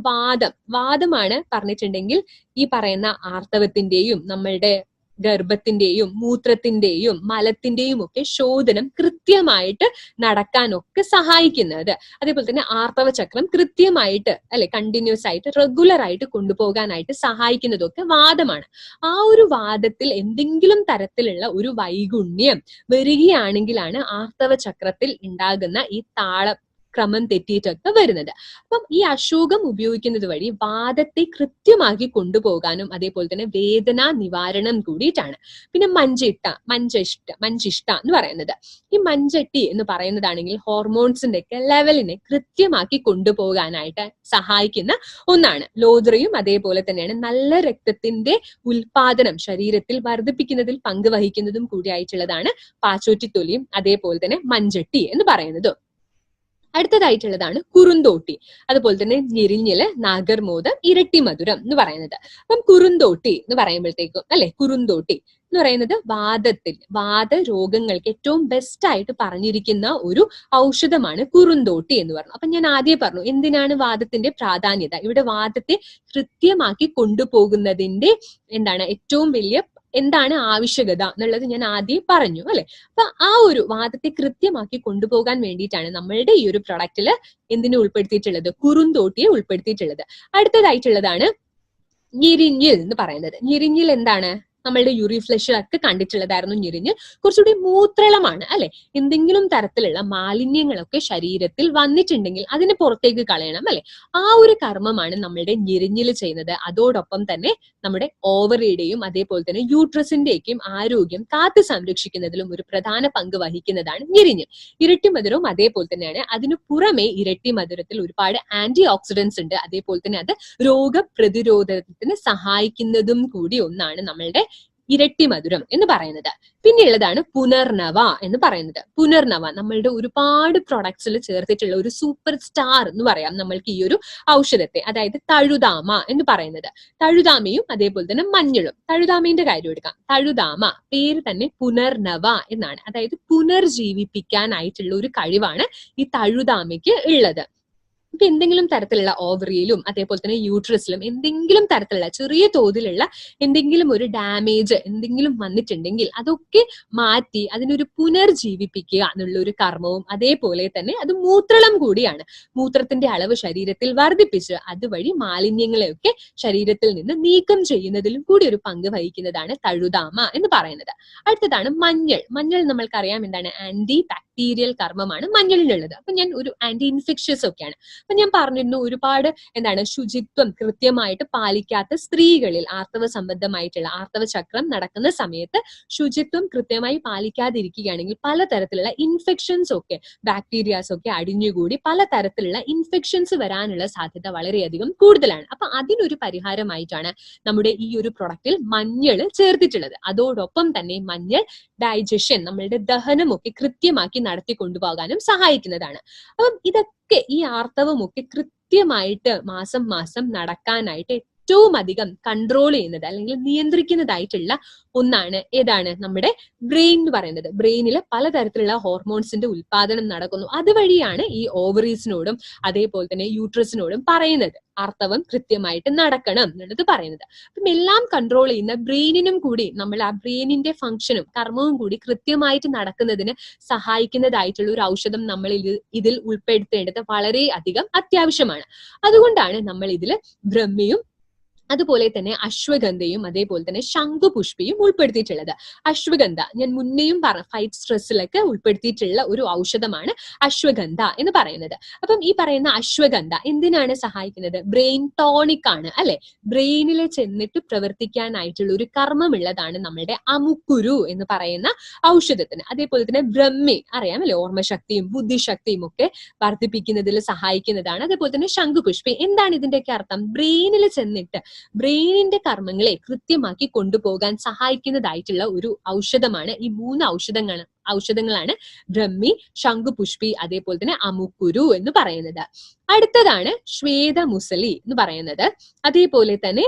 വാദമാണ് പറഞ്ഞിട്ടുണ്ടെങ്കിൽ ഈ പറയുന്ന ആർത്തവത്തിന്റെയും നമ്മളുടെ ഗർഭത്തിന്റെയും മൂത്രത്തിന്റെയും മലത്തിന്റെയും ഒക്കെ ശോധനം കൃത്യമായിട്ട് നടക്കാനൊക്കെ സഹായിക്കുന്നത്. അതേപോലെ തന്നെ ആർത്തവ ചക്രം കൃത്യമായിട്ട്, അല്ലെ, കണ്ടിന്യൂസ് ആയിട്ട് റെഗുലർ ആയിട്ട് കൊണ്ടുപോകാനായിട്ട് സഹായിക്കുന്നതൊക്കെ വാദമാണ്. ആ ഒരു വാദത്തിൽ എന്തെങ്കിലും തരത്തിലുള്ള ഒരു വൈഗുണ്യം വരികയാണെങ്കിലാണ് ആർത്തവ ചക്രത്തിൽ ഉണ്ടാകുന്ന ഈ ക്രമം തെറ്റിയിട്ടൊക്കെ വരുന്നത്. അപ്പം ഈ അശോകം ഉപയോഗിക്കുന്നത് വഴി വാദത്തെ കൃത്യമാക്കി കൊണ്ടുപോകാനും അതേപോലെ തന്നെ വേദന നിവാരണം കൂടിയിട്ടാണ്. പിന്നെ മഞ്ചിഷ്ട എന്ന് പറയുന്നത്, ഈ മഞ്ചട്ടി എന്ന് പറയുന്നതാണെങ്കിൽ ഹോർമോൺസിന്റെ ഒക്കെ ലെവലിനെ കൃത്യമാക്കി കൊണ്ടുപോകാനായിട്ട് സഹായിക്കുന്ന ഒന്നാണ്. ലോദ്രയും അതേപോലെ തന്നെയാണ് നല്ല രക്തത്തിന്റെ ഉൽപാദനം ശരീരത്തിൽ വർദ്ധിപ്പിക്കുന്നതിൽ പങ്കുവഹിക്കുന്നതും കൂടിയായിട്ടുള്ളതാണ് പാച്ചോറ്റിത്തൊലിയും അതേപോലെ തന്നെ മഞ്ചട്ടി എന്ന് പറയുന്നത്. അടുത്തതായിട്ടുള്ളതാണ് കുറുന്തോട്ടി, അതുപോലെ തന്നെ ഞെരിഞ്ഞില്, നാഗർമോദം, ഇരട്ടി മധുരം എന്ന് പറയുന്നത്. അപ്പം കുറുന്തോട്ടി എന്ന് പറയുമ്പോഴത്തേക്കും അല്ലെ, കുറുന്തോട്ടി എന്ന് പറയുന്നത് വാദ രോഗങ്ങൾക്ക് ഏറ്റവും ബെസ്റ്റ് ആയിട്ട് പറഞ്ഞിരിക്കുന്ന ഒരു ഔഷധമാണ് കുറുന്തോട്ടി എന്ന് പറഞ്ഞു. അപ്പൊ ഞാൻ ആദ്യം പറഞ്ഞു എന്തിനാണ് വാദത്തിന്റെ പ്രാധാന്യത. ഇവിടെ വാദത്തെ കൃത്യമാക്കി കൊണ്ടുപോകുന്നതിന്റെ ഏറ്റവും വലിയ എന്താണ് ആവശ്യകത എന്നുള്ളത് ഞാൻ ആദ്യം പറഞ്ഞു അല്ലെ. അപ്പൊ ആ ഒരു വാദത്തെ കൃത്യമാക്കി കൊണ്ടുപോകാൻ വേണ്ടിയിട്ടാണ് നമ്മളുടെ ഈ ഒരു പ്രൊഡക്റ്റില് എന്തിനെ ഉൾപ്പെടുത്തിയിട്ടുള്ളത്, കുറുന്തോട്ടിയെ ഉൾപ്പെടുത്തിയിട്ടുള്ളത്. അടുത്തതായിട്ടുള്ളതാണ് ഞെരിഞ്ഞിൽ എന്ന് പറയുന്നത്. ഞെരിഞ്ഞിൽ എന്താണ്, നമ്മളുടെ യൂറിഫ്ലഷിലൊക്കെ കണ്ടിട്ടുള്ളതായിരുന്നു ഞെരിഞ്ഞ്. കുറച്ചുകൂടി മൂത്രളമാണ് അല്ലെ. എന്തെങ്കിലും തരത്തിലുള്ള മാലിന്യങ്ങളൊക്കെ ശരീരത്തിൽ വന്നിട്ടുണ്ടെങ്കിൽ അതിനെ പുറത്തേക്ക് കളയണം അല്ലെ. ആ ഒരു കർമ്മമാണ് നമ്മളുടെ ഞെരിഞ്ഞിൽ ചെയ്യുന്നത്. അതോടൊപ്പം തന്നെ നമ്മുടെ ഓവറിയുടെയും അതേപോലെ തന്നെ യൂട്രസിന്റെയും ആരോഗ്യം കാത്തു സംരക്ഷിക്കുന്നതിലും ഒരു പ്രധാന പങ്ക് വഹിക്കുന്നതാണ് ഞെരിഞ്ഞിൽ. ഇരട്ടി മധുരവും അതേപോലെ തന്നെയാണ്. അതിനു പുറമെ ഇരട്ടി മധുരത്തിൽ ഒരുപാട് ആന്റി ഓക്സിഡൻസ് ഉണ്ട്. അതേപോലെ തന്നെ അത് രോഗപ്രതിരോധത്തിന് സഹായിക്കുന്നതും കൂടി ഒന്നാണ് നമ്മളുടെ ഇരട്ടി മധുരം എന്ന് പറയുന്നത്. പിന്നെയുള്ളതാണ് പുനർനവ എന്ന് പറയുന്നത്. പുനർനവ നമ്മളുടെ ഒരുപാട് പ്രൊഡക്ട്സിൽ ചേർത്തിട്ടുള്ള ഒരു സൂപ്പർ സ്റ്റാർ എന്ന് പറയാം നമ്മൾക്ക് ഈ ഒരു ഔഷധത്തെ, അതായത് തഴുതാമ എന്ന് പറയുന്നത്. തഴുതാമയും അതേപോലെ തന്നെ മഞ്ഞളും. തഴുതാമയുടെ കാര്യം എടുക്കാം. തഴുതാമ പേര് തന്നെ പുനർനവ എന്നാണ്, അതായത് പുനർജീവിപ്പിക്കാനായിട്ടുള്ള ഒരു കഴിവാണ് ഈ തഴുതാമയ്ക്ക് ഉള്ളത്. ഇപ്പൊ എന്തെങ്കിലും തരത്തിലുള്ള ഓവറിയിലും അതേപോലെ തന്നെ യൂട്രസിലും എന്തെങ്കിലും തരത്തിലുള്ള ചെറിയ തോതിലുള്ള എന്തെങ്കിലും ഒരു ഡാമേജ് എന്തെങ്കിലും വന്നിട്ടുണ്ടെങ്കിൽ അതൊക്കെ മാറ്റി അതിനൊരു പുനർജീവിപ്പിക്കുക എന്നുള്ള ഒരു കർമ്മവും അതേപോലെ തന്നെ അത് മൂത്രളം കൂടിയാണ്. മൂത്രത്തിന്റെ അളവ് ശരീരത്തിൽ വർദ്ധിപ്പിച്ച് അതുവഴി മാലിന്യങ്ങളെയൊക്കെ ശരീരത്തിൽ നിന്ന് നീക്കം ചെയ്യുന്നതിലും കൂടി ഒരു പങ്ക് വഹിക്കുന്നതാണ് തഴുതാമ എന്ന് പറയുന്നത്. അടുത്തതാണ് മഞ്ഞൾ. മഞ്ഞൾ നമ്മൾക്കറിയാം എന്താണ്, ആന്റി ബാക്ടീരിയൽ കർമ്മമാണ് മഞ്ഞളിനുള്ളത്. അപ്പൊ ഞാൻ ഒരു ആന്റി ഇൻഫെക്ഷ്യസ് ഒക്കെയാണ്. അപ്പൊ ഞാൻ പറഞ്ഞിരുന്നു ഒരുപാട് ശുചിത്വം കൃത്യമായിട്ട് പാലിക്കാത്ത സ്ത്രീകളിൽ ആർത്തവ സംബന്ധമായിട്ടുള്ള ആർത്തവ ചക്രം നടക്കുന്ന സമയത്ത് ശുചിത്വം കൃത്യമായി പാലിക്കാതിരിക്കുകയാണെങ്കിൽ പലതരത്തിലുള്ള ഇൻഫെക്ഷൻസ് ഒക്കെ ബാക്ടീരിയാസ് ഒക്കെ അടിഞ്ഞുകൂടി പലതരത്തിലുള്ള ഇൻഫെക്ഷൻസ് വരാനുള്ള സാധ്യത വളരെയധികം കൂടുതലാണ്. അപ്പൊ അതിനൊരു പരിഹാരമായിട്ടാണ് നമ്മുടെ ഈ ഒരു പ്രൊഡക്റ്റിൽ മഞ്ഞൾ ചേർത്തിട്ടുള്ളത്. അതോടൊപ്പം തന്നെ മഞ്ഞൾ ഡൈജഷൻ നമ്മളുടെ ദഹനമൊക്കെ കൃത്യമാക്കി നടത്തി കൊണ്ടുപോകാനും സഹായിക്കുന്നതാണ്. അപ്പം ഇതൊക്കെ ഈ ആർത്തവമൊക്കെ കൃത്യമായിട്ട് മാസം നടക്കാനായിട്ട് ഏറ്റവും അധികം കൺട്രോൾ ചെയ്യുന്നത് അല്ലെങ്കിൽ നിയന്ത്രിക്കുന്നതായിട്ടുള്ള ഒന്നാണ് ഏതാണ്, നമ്മുടെ ബ്രെയിൻ എന്ന് പറയുന്നത്. ബ്രെയിനിൽ പലതരത്തിലുള്ള ഹോർമോൺസിന്റെ ഉൽപാദനം നടക്കുന്നു. അതുവഴിയാണ് ഈ ഓവറീസിനോടും അതേപോലെ തന്നെ യൂട്രസിനോടും പറയുന്നത് ആർത്തവം കൃത്യമായിട്ട് നടക്കണം എന്നുള്ളത് പറയുന്നത്. അപ്പം എല്ലാം കൺട്രോൾ ചെയ്യുന്ന ബ്രെയിനിനും കൂടി നമ്മൾ ആ ബ്രെയിനിന്റെ ഫംഗ്ഷനും കർമ്മവും കൂടി കൃത്യമായിട്ട് നടക്കുന്നതിന് സഹായിക്കുന്നതായിട്ടുള്ള ഒരു ഔഷധം നമ്മൾ ഇതിൽ ഉൾപ്പെടുത്തേണ്ടത് വളരെ അധികം അത്യാവശ്യമാണ്. അതുകൊണ്ടാണ് നമ്മൾ ഇതിൽ ബ്രഹ്മിയും അതുപോലെ തന്നെ അശ്വഗന്ധയും അതേപോലെ തന്നെ ശംഖുപുഷ്പിയും ഉൾപ്പെടുത്തിയിട്ടുള്ളത്. അശ്വഗന്ധ ഞാൻ മുന്നേയും ഫൈറ്റ് സ്ട്രെസ്സിലൊക്കെ ഉൾപ്പെടുത്തിയിട്ടുള്ള ഒരു ഔഷധമാണ് അശ്വഗന്ധ എന്ന് പറയുന്നത്. അപ്പം ഈ പറയുന്ന അശ്വഗന്ധ എന്തിനാണ് സഹായിക്കുന്നത്, ബ്രെയിൻ ടോണിക് ആണ് അല്ലെ. ബ്രെയിനിൽ ചെന്നിട്ട് പ്രവർത്തിക്കാനായിട്ടുള്ള ഒരു കർമ്മമുള്ളതാണ് നമ്മളുടെ അമുക്കുരു എന്ന് പറയുന്ന ഔഷധത്തിന്. അതേപോലെ തന്നെ ബ്രഹ്മി അറിയാമല്ലേ, ഓർമ്മശക്തിയും ബുദ്ധിശക്തിയും ഒക്കെ വർദ്ധിപ്പിക്കുന്നതിൽ സഹായിക്കുന്നതാണ്. അതേപോലെ തന്നെ ശംഖുപുഷ്പി എന്താണ് ഇതിന്റെയൊക്കെ അർത്ഥം, ബ്രെയിനിൽ ചെന്നിട്ട് ബ്രെയിനിന്റെ കർമ്മങ്ങളെ കൃത്യമാക്കി കൊണ്ടുപോകാൻ സഹായിക്കുന്നതായിട്ടുള്ള ഒരു ഔഷധമാണ്. ഈ 3 ഔഷധങ്ങളാണ് ബ്രഹ്മി, ശംഖുപുഷ്പി അതേപോലെ തന്നെ അമുക്കുരു എന്ന് പറയുന്നത്. അടുത്തതാണ് ശ്വേതമുസലി എന്ന് പറയുന്നത്, അതേപോലെ തന്നെ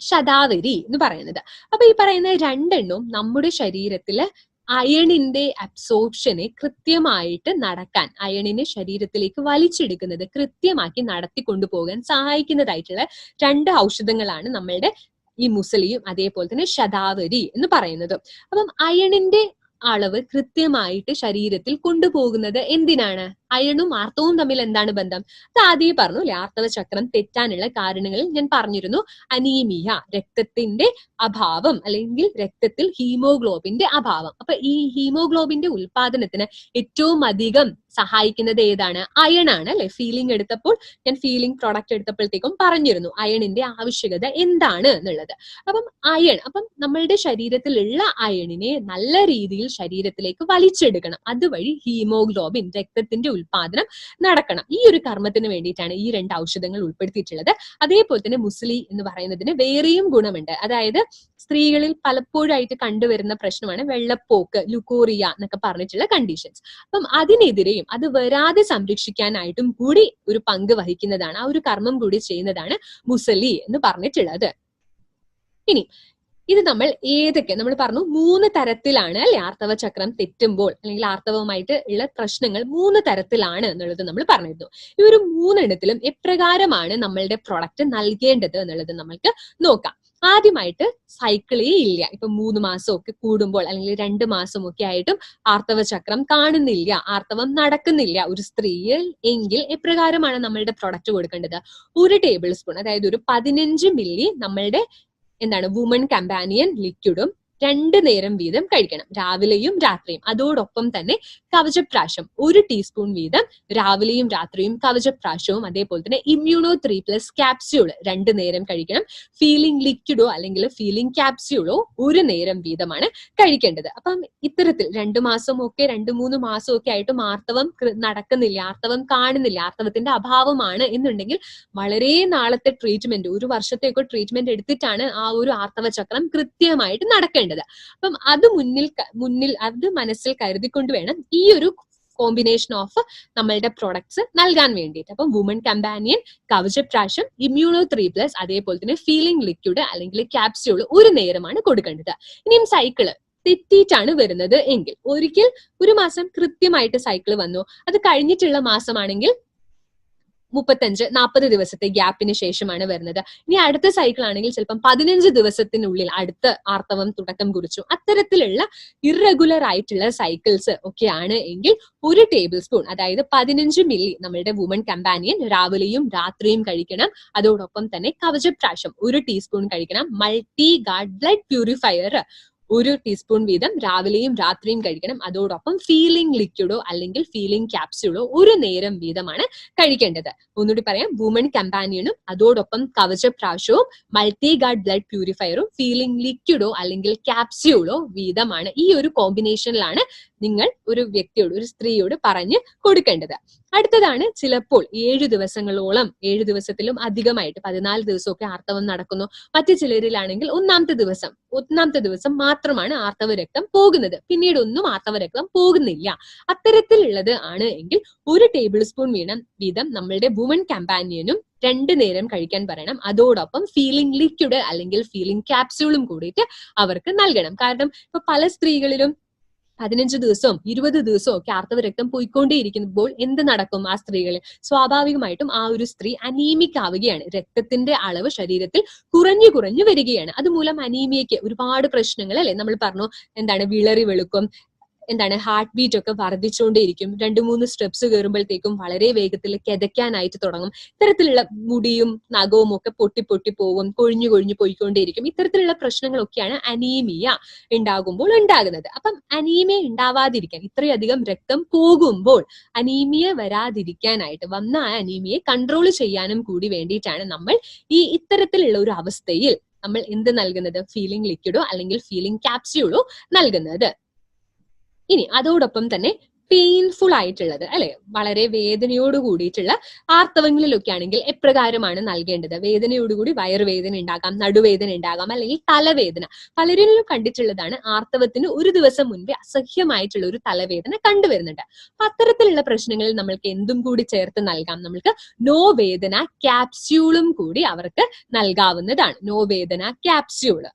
ശതാവരി എന്ന് പറയുന്നത്. അപ്പൊ ഈ പറയുന്ന രണ്ടെണ്ണവും നമ്മുടെ ശരീരത്തില് അയണിന്റെ അബ്സോർപ്ഷനെ കൃത്യമായിട്ട് നടക്കാൻ, അയണിനെ ശരീരത്തിലേക്ക് വലിച്ചെടുക്കുന്നത് കൃത്യമാക്കി നടത്തി കൊണ്ടുപോകാൻ സഹായിക്കുന്നതായിട്ടുള്ള 2 ഔഷധങ്ങളാണ് നമ്മളുടെ ഈ മുസലിയും അതേപോലെ തന്നെ ശതാവരി എന്ന് പറയുന്നത്. അപ്പം അയണിന്റെ അളവ് കൃത്യമായിട്ട് ശരീരത്തിൽ കൊണ്ടുപോകുന്നത് എന്തിനാണ്, അയണും ആർത്തവവും തമ്മിൽ എന്താണ് ബന്ധം? അത് ആദ്യം പറഞ്ഞു അല്ലെ, ആർത്തവ ചക്രം തെറ്റാനുള്ള കാരണങ്ങളിൽ ഞാൻ പറഞ്ഞിരുന്നു. അനീമിയ, രക്തത്തിന്റെ അഭാവം അല്ലെങ്കിൽ രക്തത്തിൽ ഹീമോഗ്ലോബിന്റെ അഭാവം. അപ്പൊ ഈ ഹീമോഗ്ലോബിന്റെ ഉൽപാദനത്തിന് ഏറ്റവും അധികം സഹായിക്കുന്നത് ഏതാണ്? അയൺ ആണ് അല്ലെ. ഫീലിംഗ് എടുത്തപ്പോൾ ഞാൻ ഫീലിംഗ് പ്രോഡക്റ്റ് എടുത്തപ്പോഴത്തേക്കും പറഞ്ഞിരുന്നു അയണിന്റെ ആവശ്യകത എന്താണ് എന്നുള്ളത്. അപ്പം അപ്പം നമ്മളുടെ ശരീരത്തിലുള്ള അയണിനെ നല്ല രീതിയിൽ ശരീരത്തിലേക്ക് വലിച്ചെടുക്കണം. അതുവഴി ഹീമോഗ്ലോബിൻ, രക്തത്തിന്റെ ഉൽപാദനം നടക്കണം. ഈ ഒരു കർമ്മത്തിന് വേണ്ടിയിട്ടാണ് ഈ 2 ഔഷധങ്ങൾ ഉൾപ്പെടുത്തിയിട്ടുള്ളത്. അതേപോലെ തന്നെ മുസ്ലി എന്ന് പറയുന്നതിന് വേറെയും ഗുണമുണ്ട്. അതായത് സ്ത്രീകളിൽ പലപ്പോഴായിട്ട് കണ്ടുവരുന്ന പ്രശ്നമാണ് വെള്ളപ്പോക്ക്, ലുക്കോറിയ എന്നൊക്കെ പറഞ്ഞിട്ടുള്ള കണ്ടീഷൻസ്. അപ്പം അതിനെതിരെയും അത് വരാതെ സംരക്ഷിക്കാനായിട്ടും കൂടി ഒരു പങ്ക് വഹിക്കുന്നതാണ്, ആ ഒരു കർമ്മം കൂടി ചെയ്യുന്നതാണ് മുസലി എന്ന് പറഞ്ഞിട്ടുള്ളത്. ഇനി ഇത് നമ്മൾ പറഞ്ഞു 3 തരത്തിലാണ് അല്ലെ ആർത്തവ ചക്രം തെറ്റുമ്പോൾ അല്ലെങ്കിൽ ആർത്തവവുമായിട്ട് ഉള്ള പ്രശ്നങ്ങൾ 3 തരത്തിലാണ് എന്നുള്ളത് നമ്മൾ പറഞ്ഞിരുന്നു. ഈ ഒരു 3 എണ്ണത്തിലും എപ്രകാരമാണ് നമ്മളുടെ പ്രൊഡക്റ്റ് നൽകേണ്ടത് എന്നുള്ളത് നമ്മൾക്ക് നോക്കാം. ആദ്യമായിട്ട് സൈക്കിളേ ഇല്ല, ഇപ്പൊ 3 മാസമൊക്കെ കൂടുമ്പോൾ അല്ലെങ്കിൽ 2 മാസമൊക്കെ ആയിട്ടും ആർത്തവ ചക്രം കാണുന്നില്ല, ആർത്തവം നടക്കുന്നില്ല ഒരു സ്ത്രീയിൽ എങ്കിൽ എപ്രകാരമാണ് നമ്മളുടെ പ്രൊഡക്റ്റ് കൊടുക്കേണ്ടത്? 1 ടേബിൾ സ്പൂൺ, അതായത് ഒരു 15 മില്ലി നമ്മളുടെ വുമൺ കമ്പാനിയൻ ലിക്വിഡും 2 നേരം വീതം കഴിക്കണം, രാവിലെയും രാത്രിയും. അതോടൊപ്പം തന്നെ കവചപ്രാശം 1 ടീസ്പൂൺ വീതം രാവിലെയും രാത്രിയും കവചപ്രാശവും, അതേപോലെ തന്നെ ഇമ്മ്യൂണോ 3+ ക്യാപ്സ്യൂൾ 2 നേരം കഴിക്കണം. ഫീലിംഗ് ലിക്വിഡോ അല്ലെങ്കിൽ ഫീലിംഗ് ക്യാപ്സ്യൂളോ 1 നേരം വീതമാണ് കഴിക്കേണ്ടത്. അപ്പം ഇത്തരത്തിൽ 2 മാസമൊക്കെ 2-3 മാസമൊക്കെ ആയിട്ടും ആർത്തവം നടക്കുന്നില്ല, ആർത്തവം കാണുന്നില്ല, ആർത്തവത്തിന്റെ അഭാവമാണ് എന്നുണ്ടെങ്കിൽ വളരെ നാളത്തെ ട്രീറ്റ്മെന്റ്, 1 വർഷത്തേക്കോ ട്രീറ്റ്മെന്റ് എടുത്തിട്ടാണ് ആ ഒരു ആർത്തവ ചക്രം കൃത്യമായിട്ട് നടക്കേണ്ടത്. അപ്പം അത് മുന്നിൽ അത് മനസ്സിൽ കരുതിക്കൊണ്ട് വേണം ഈ ഒരു കോമ്പിനേഷൻ ഓഫ് നമ്മളുടെ പ്രോഡക്ട്സ് നൽകാൻ വേണ്ടിയിട്ട്. അപ്പം വുമൺ കമ്പാനിയൻ, കവചപ്രാശം, ഇമ്മ്യൂണോ 3+, അതേപോലെ തന്നെ ഫീലിംഗ് ലിക്വിഡ് അല്ലെങ്കിൽ ക്യാപ്സ്യൂൾ 1 നേരമാണ് കൊടുക്കേണ്ടത്. ഇനിയും സൈക്കിള് തെറ്റിയിട്ടാണ് വരുന്നത് എങ്കിൽ, ഒരിക്കൽ 1 മാസം കൃത്യമായിട്ട് സൈക്കിൾ വന്നു, അത് കഴിഞ്ഞിട്ടുള്ള മാസമാണെങ്കിൽ 35-40 ദിവസത്തെ ഗ്യാപ്പിന് ശേഷമാണ് വരുന്നത്. ഇനി അടുത്ത സൈക്കിൾ ആണെങ്കിൽ ചിലപ്പം 15 ദിവസത്തിനുള്ളിൽ അടുത്ത ആർത്തവം തുടക്കം കുറിച്ചു. അത്തരത്തിലുള്ള ഇറഗുലർ ആയിട്ടുള്ള സൈക്കിൾസ് ഒക്കെയാണ് എങ്കിൽ 1 ടേബിൾ സ്പൂൺ, അതായത് 15 മില്ലി നമ്മളുടെ വുമൺ കമ്പാനിയൻ രാവിലെയും രാത്രിയും കഴിക്കണം. അതോടൊപ്പം തന്നെ കവചപ്രാശം 1 ടീസ്പൂൺ കഴിക്കണം. Multi guard blood purifier 1 teaspoon വീതം രാവിലെയും രാത്രിയും കഴിക്കണം. അതോടൊപ്പം ഫീലിംഗ് ലിക്വിഡോ അല്ലെങ്കിൽ ഫീലിംഗ് ക്യാപ്സ്യൂളോ 1 നേരം വീതമാണ് കഴിക്കേണ്ടത്. ഒന്നുകൂടി പറയാം, വുമൺ കമ്പാനിയനും അതോടൊപ്പം കവചപ്രാശവും മൾട്ടി ഗാർഡ് ബ്ലഡ് പ്യൂരിഫയറും ഫീലിംഗ് ലിക്വിഡോ അല്ലെങ്കിൽ ക്യാപ്സ്യൂളോ വീതമാണ്. ഈ ഒരു കോമ്പിനേഷനിലാണ് നിങ്ങൾ ഒരു വ്യക്തിയോട്, ഒരു സ്ത്രീയോട് പറഞ്ഞ് കൊടുക്കേണ്ടത്. അടുത്തതാണ് ചിലപ്പോൾ 7 ദിവസങ്ങളോളം, 7 ദിവസത്തിലും അധികമായിട്ട് 14 ദിവസമൊക്കെ ആർത്തവം നടക്കുന്നു. മറ്റു ചിലരിലാണെങ്കിൽ 1-ാമത്തെ ദിവസം മാത്രമാണ് ആർത്തവ രക്തം പോകുന്നത്, പിന്നീട് ഒന്നും ആർത്തവ രക്തം പോകുന്നില്ല. അത്തരത്തിലുള്ളത് ആണ് എങ്കിൽ 1 ടേബിൾ സ്പൂൺ വീതം നമ്മളുടെ വുമൺ കമ്പാനിയനും 2 നേരം കഴിക്കാൻ പറയണം. അതോടൊപ്പം ഫീലിംഗ് ലിക്വിഡ് അല്ലെങ്കിൽ ഫീലിംഗ് ക്യാപ്സ്യൂളും കൂടിയിട്ട് അവർക്ക് നൽകണം. കാരണം ഇപ്പൊ പല സ്ത്രീകളിലും 15 ദിവസവും 20 ദിവസവും ഒക്കെ ആർത്തവ രക്തം പോയിക്കൊണ്ടേയിരിക്കുമ്പോൾ എന്ത് നടക്കും? ആ സ്ത്രീകളിൽ സ്വാഭാവികമായിട്ടും ആ ഒരു സ്ത്രീ അനീമിക് ആവുകയാണ്, രക്തത്തിന്റെ അളവ് ശരീരത്തിൽ കുറഞ്ഞു വരികയാണ്. അതുമൂലം അനീമിയയ്ക്ക് ഒരുപാട് പ്രശ്നങ്ങൾ അല്ലെ, നമ്മൾ പറഞ്ഞു വിളറി വെളുക്കും, ഹാർട്ട് ബീറ്റ് ഒക്കെ വർദ്ധിച്ചുകൊണ്ടേയിരിക്കും, 2-3 സ്റ്റെപ്സ് കയറുമ്പോഴത്തേക്കും വളരെ വേഗത്തിൽ കിതയ്ക്കാനായിട്ട് തുടങ്ങും. ഇത്തരത്തിലുള്ള മുടിയും നഖവും ഒക്കെ പൊട്ടി പോവും, കൊഴിഞ്ഞു പോയിക്കൊണ്ടേയിരിക്കും. ഇത്തരത്തിലുള്ള പ്രശ്നങ്ങളൊക്കെയാണ് അനീമിയ ഉണ്ടാകുമ്പോൾ ഉണ്ടാകുന്നത്. അപ്പം അനീമിയ ഉണ്ടാവാതിരിക്കാൻ, ഇത്രയധികം രക്തം പോകുമ്പോൾ അനീമിയ വരാതിരിക്കാനായിട്ട്, വന്ന ആ അനീമിയെ കൺട്രോൾ ചെയ്യാനും കൂടി വേണ്ടിയിട്ടാണ് നമ്മൾ ഇത്തരത്തിലുള്ള ഒരു അവസ്ഥയിൽ നമ്മൾ എന്ത് നൽകുന്നത്? ഫീലിംഗ് ലിക്വിഡോ അല്ലെങ്കിൽ ഫീലിംഗ് ക്യാപ്സ്യൂളോ നൽകുന്നത്. ഇനി അതോടൊപ്പം തന്നെ പെയിൻഫുൾ ആയിട്ടുള്ളത് അല്ലെ, വളരെ വേദനയോട് കൂടിയിട്ടുള്ള ആർത്തവങ്ങളിലൊക്കെ ആണെങ്കിൽ എപ്രകാരമാണ് നൽകേണ്ടത്? വേദനയോടുകൂടി വയറുവേദന ഉണ്ടാകാം, നടുവേദന ഉണ്ടാകാം, അല്ലെങ്കിൽ തലവേദന. പലരിലും കണ്ടിട്ടുള്ളതാണ്, ആർത്തവത്തിന് 1 ദിവസം മുൻപേ അസഹ്യമായിട്ടുള്ള ഒരു തലവേദന കണ്ടുവരുന്നുണ്ട്. അപ്പൊ അത്തരത്തിലുള്ള പ്രശ്നങ്ങളിൽ നമ്മൾക്ക് എന്തും കൂടി ചേർത്ത് നൽകാം, നമ്മൾക്ക് നോവേദന ക്യാപ്സ്യൂളും കൂടി അവർക്ക് നൽകാവുന്നതാണ്. നോവേദന ക്യാപ്സ്യൂള്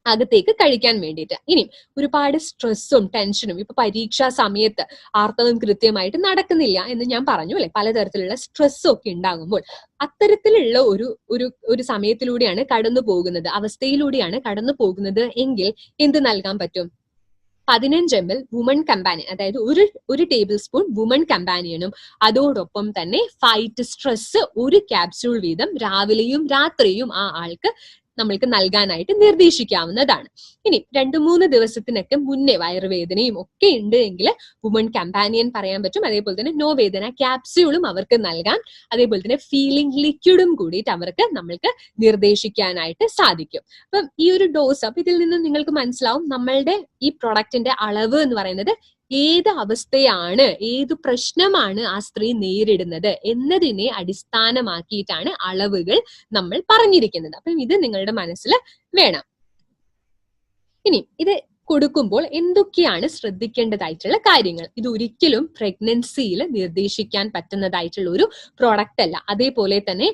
അകത്തേക്ക് കഴിക്കാൻ വേണ്ടിയിട്ട്. ഇനി ഒരുപാട് സ്ട്രെസ്സും ടെൻഷനും, ഇപ്പൊ പരീക്ഷാ സമയത്ത് ആർത്തവം കൃത്യമായിട്ട് നടക്കുന്നില്ല എന്ന് ഞാൻ പറഞ്ഞു അല്ലെ, പലതരത്തിലുള്ള സ്ട്രെസ്സും ഒക്കെ ഉണ്ടാകുമ്പോൾ അത്തരത്തിലുള്ള ഒരു സമയത്തിലൂടെയാണ് കടന്നു പോകുന്നത്, അവസ്ഥയിലൂടെയാണ് കടന്നു പോകുന്നത് എങ്കിൽ എന്ത് നൽകാൻ പറ്റും? 15 ml വുമൺ കമ്പാനിയൻ, അതായത് ഒരു ടേബിൾ സ്പൂൺ വുമൺ കമ്പാനിയനും അതോടൊപ്പം തന്നെ ഫൈറ്റ് സ്ട്രെസ് 1 ക്യാപ്സ്യൂൾ വീതം രാവിലെയും രാത്രിയും ആ ആൾക്ക് നമ്മൾക്ക് നൽകാനായിട്ട് നിർദ്ദേശിക്കാവുന്നതാണ്. ഇനി 2-3 ദിവസത്തിനൊക്കെ മുന്നേ വയറുവേദനയും ഒക്കെ ഉണ്ട് എങ്കിൽ വുമൺ കമ്പാനിയൻ പറയാൻ പറ്റും. അതേപോലെ തന്നെ നോ വേദന ക്യാപ്സ്യൂളും അവർക്ക് നൽകാം. അതേപോലെ തന്നെ ഫീലിംഗ് ലിക്വിഡും കൂടിയിട്ട് അവർക്ക് നമ്മൾക്ക് നിർദ്ദേശിക്കാനായിട്ട് സാധിക്കും. അപ്പം ഈ ഒരു ഡോസ്, അപ്പൊ ഇതിൽ നിന്ന് നിങ്ങൾക്ക് മനസ്സിലാവും നമ്മളുടെ ഈ പ്രൊഡക്റ്റിന്റെ അളവ് എന്ന് പറയുന്നത് ഏത് അവസ്ഥയാണ്, ഏത് പ്രശ്നമാണ് ആ സ്ത്രീ നേരിടുന്നത് എന്നതിനെ അടിസ്ഥാനമാക്കിയിട്ടാണ് അളവുകൾ നമ്മൾ പറഞ്ഞിരിക്കുന്നത്. അപ്പം ഇത് നിങ്ങളുടെ മനസ്സിൽ വേണം. ഇനി ഇത് കൊടുക്കുമ്പോൾ എന്തൊക്കെയാണ് ശ്രദ്ധിക്കേണ്ടതായിട്ടുള്ള കാര്യങ്ങൾ? ഇത് ഒരിക്കലും പ്രഗ്നൻസിയിൽ നിർദ്ദേശിക്കാൻ പറ്റുന്നതായിട്ടുള്ള ഒരു പ്രോഡക്റ്റ് അല്ല. അതേപോലെ തന്നെ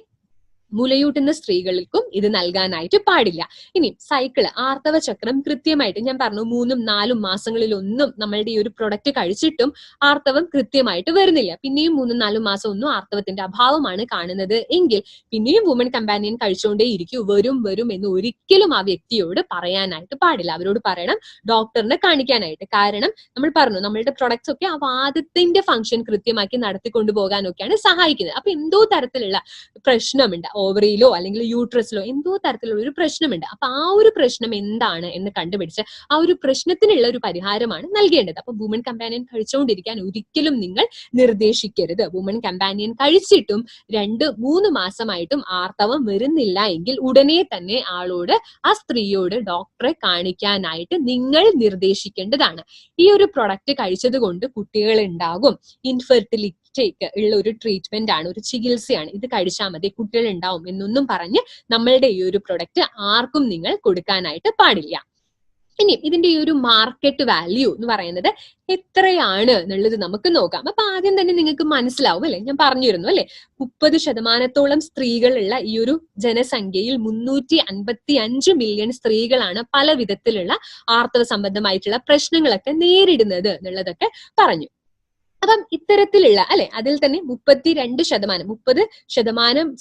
മുലയൂട്ടുന്ന സ്ത്രീകൾക്കും ഇത് നൽകാനായിട്ട് പാടില്ല. ഇനി സൈക്കിള്, ആർത്തവ ചക്രം കൃത്യമായിട്ട് ഞാൻ പറഞ്ഞു 3-4 മാസങ്ങളിലൊന്നും നമ്മളുടെ ഈ ഒരു പ്രൊഡക്റ്റ് കഴിച്ചിട്ടും ആർത്തവം കൃത്യമായിട്ട് വരുന്നില്ല, പിന്നെയും 3-4 മാസം ഒന്നും ആർത്തവത്തിന്റെ അഭാവമാണ് കാണുന്നത് എങ്കിൽ പിന്നെയും വുമൺ കമ്പാനിയൻ കഴിച്ചുകൊണ്ടേ ഇരിക്കൂ, വരും എന്ന് ഒരിക്കലും ആ വ്യക്തിയോട് പറയാനായിട്ട് പാടില്ല. അവരോട് പറയണം ഡോക്ടറിനെ കാണിക്കാനായിട്ട്. കാരണം നമ്മൾ പറഞ്ഞു നമ്മളുടെ പ്രൊഡക്ട്സ് ഒക്കെ ആ വാദത്തിന്റെ ഫംഗ്ഷൻ കൃത്യമാക്കി നടത്തിക്കൊണ്ടു പോകാനൊക്കെയാണ് സഹായിക്കുന്നത്. അപ്പൊ എന്തോ തരത്തിലുള്ള പ്രശ്നമുണ്ട്, ഓവറിയിലോ അല്ലെങ്കിൽ യൂട്രസിലോ എന്തോ തരത്തിലുള്ള ഒരു പ്രശ്നമുണ്ട്. അപ്പൊ ആ ഒരു പ്രശ്നം എന്താണ് എന്ന് കണ്ടുപിടിച്ച് ആ ഒരു പ്രശ്നത്തിനുള്ള ഒരു പരിഹാരമാണ് നൽകേണ്ടത്. അപ്പൊ വുമൺ കമ്പാനിയൻ കഴിച്ചുകൊണ്ടിരിക്കാൻ ഒരിക്കലും നിങ്ങൾ നിർദ്ദേശിക്കരുത്. വുമൺ കമ്പാനിയൻ കഴിച്ചിട്ടും 2-3 മാസമായിട്ടും ആർത്തവം വരുന്നില്ല എങ്കിൽ ഉടനെ തന്നെ ആ സ്ത്രീയോട് ഡോക്ടറെ കാണിക്കാനായിട്ട് നിങ്ങൾ നിർദ്ദേശിക്കേണ്ടതാണ്. ഈ ഒരു പ്രൊഡക്റ്റ് കഴിച്ചത് കൊണ്ട് കുട്ടികൾ ഉണ്ടാകും, ഇൻഫെർട്ടിലിറ്റി ഉള്ള ഒരു ട്രീറ്റ്മെന്റ് ആണ്, ഒരു ചികിത്സയാണ്, ഇത് കഴിച്ചാൽ മതി കുട്ടികൾ ഉണ്ടാവും എന്നൊന്നും പറഞ്ഞ് നമ്മളുടെ ഈ ഒരു പ്രൊഡക്റ്റ് ആർക്കും നിങ്ങൾ കൊടുക്കാനായിട്ട് പാടില്ല. ഇനി ഇതിന്റെ ഈ ഒരു മാർക്കറ്റ് വാല്യൂ എന്ന് പറയുന്നത് എത്രയാണ് എന്നുള്ളത് നമുക്ക് നോക്കാം. അപ്പൊ ആദ്യം തന്നെ നിങ്ങൾക്ക് മനസ്സിലാവും അല്ലെ, ഞാൻ പറഞ്ഞിരുന്നു അല്ലെ, 30% സ്ത്രീകളുള്ള ഈ ഒരു ജനസംഖ്യയിൽ 355 മില്യൺ സ്ത്രീകളാണ് പല വിധത്തിലുള്ള ആർത്തവ സംബന്ധമായിട്ടുള്ള പ്രശ്നങ്ങളൊക്കെ നേരിടുന്നത് എന്നുള്ളതൊക്കെ പറഞ്ഞു. അപ്പം ഇത്തരത്തിലുള്ള അല്ലെ, അതിൽ തന്നെ 30%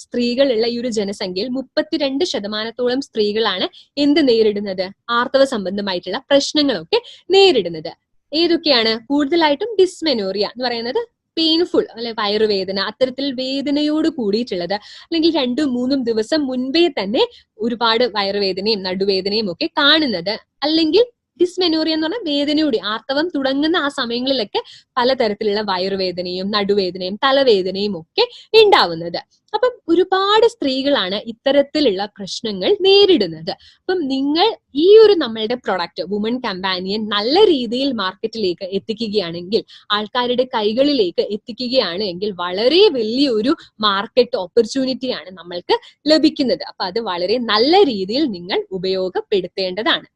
സ്ത്രീകളുള്ള ഈ ഒരു ജനസംഖ്യയിൽ 32% സ്ത്രീകളാണ് എന്ത് നേരിടുന്നത്, ആർത്തവ സംബന്ധമായിട്ടുള്ള പ്രശ്നങ്ങളൊക്കെ നേരിടുന്നത്. ഏതൊക്കെയാണ്? കൂടുതലായിട്ടും ഡിസ്മെനോറിയ എന്ന് പറയുന്നത് പെയിൻഫുൾ അല്ലെ, വയറുവേദന, അത്തരത്തിൽ വേദനയോട് കൂടിയിട്ടുള്ളത്, അല്ലെങ്കിൽ 2-3 ദിവസം മുൻപേ തന്നെ ഒരുപാട് വയറുവേദനയും നടുവേദനയും ഒക്കെ കാണുന്നത്, അല്ലെങ്കിൽ ഡിസ്മെനോറിയ എന്ന് പറഞ്ഞാൽ വേദനയോടെ ആർത്തവം തുടങ്ങുന്ന ആ സമയങ്ങളിലൊക്കെ പലതരത്തിലുള്ള വയറുവേദനയും നടുവേദനയും തലവേദനയും ഒക്കെ ഉണ്ടാവുന്നത്. അപ്പം ഒരുപാട് സ്ത്രീകളാണ് ഇത്തരത്തിലുള്ള പ്രശ്നങ്ങൾ നേരിടുന്നത്. അപ്പം നിങ്ങൾ ഈ ഒരു നമ്മളുടെ പ്രൊഡക്റ്റ് വുമൺ കമ്പാനിയൻ നല്ല രീതിയിൽ മാർക്കറ്റിലേക്ക് എത്തിക്കുകയാണെങ്കിൽ, ആൾക്കാരുടെ കൈകളിലേക്ക് എത്തിക്കുകയാണ് എങ്കിൽ വളരെ വലിയൊരു മാർക്കറ്റ് ഓപ്പർച്യൂണിറ്റിയാണ് നമ്മൾക്ക് ലഭിക്കുന്നത്. അപ്പൊ അത് വളരെ നല്ല രീതിയിൽ നിങ്ങൾ ഉപയോഗപ്പെടുത്തേണ്ടതാണ്.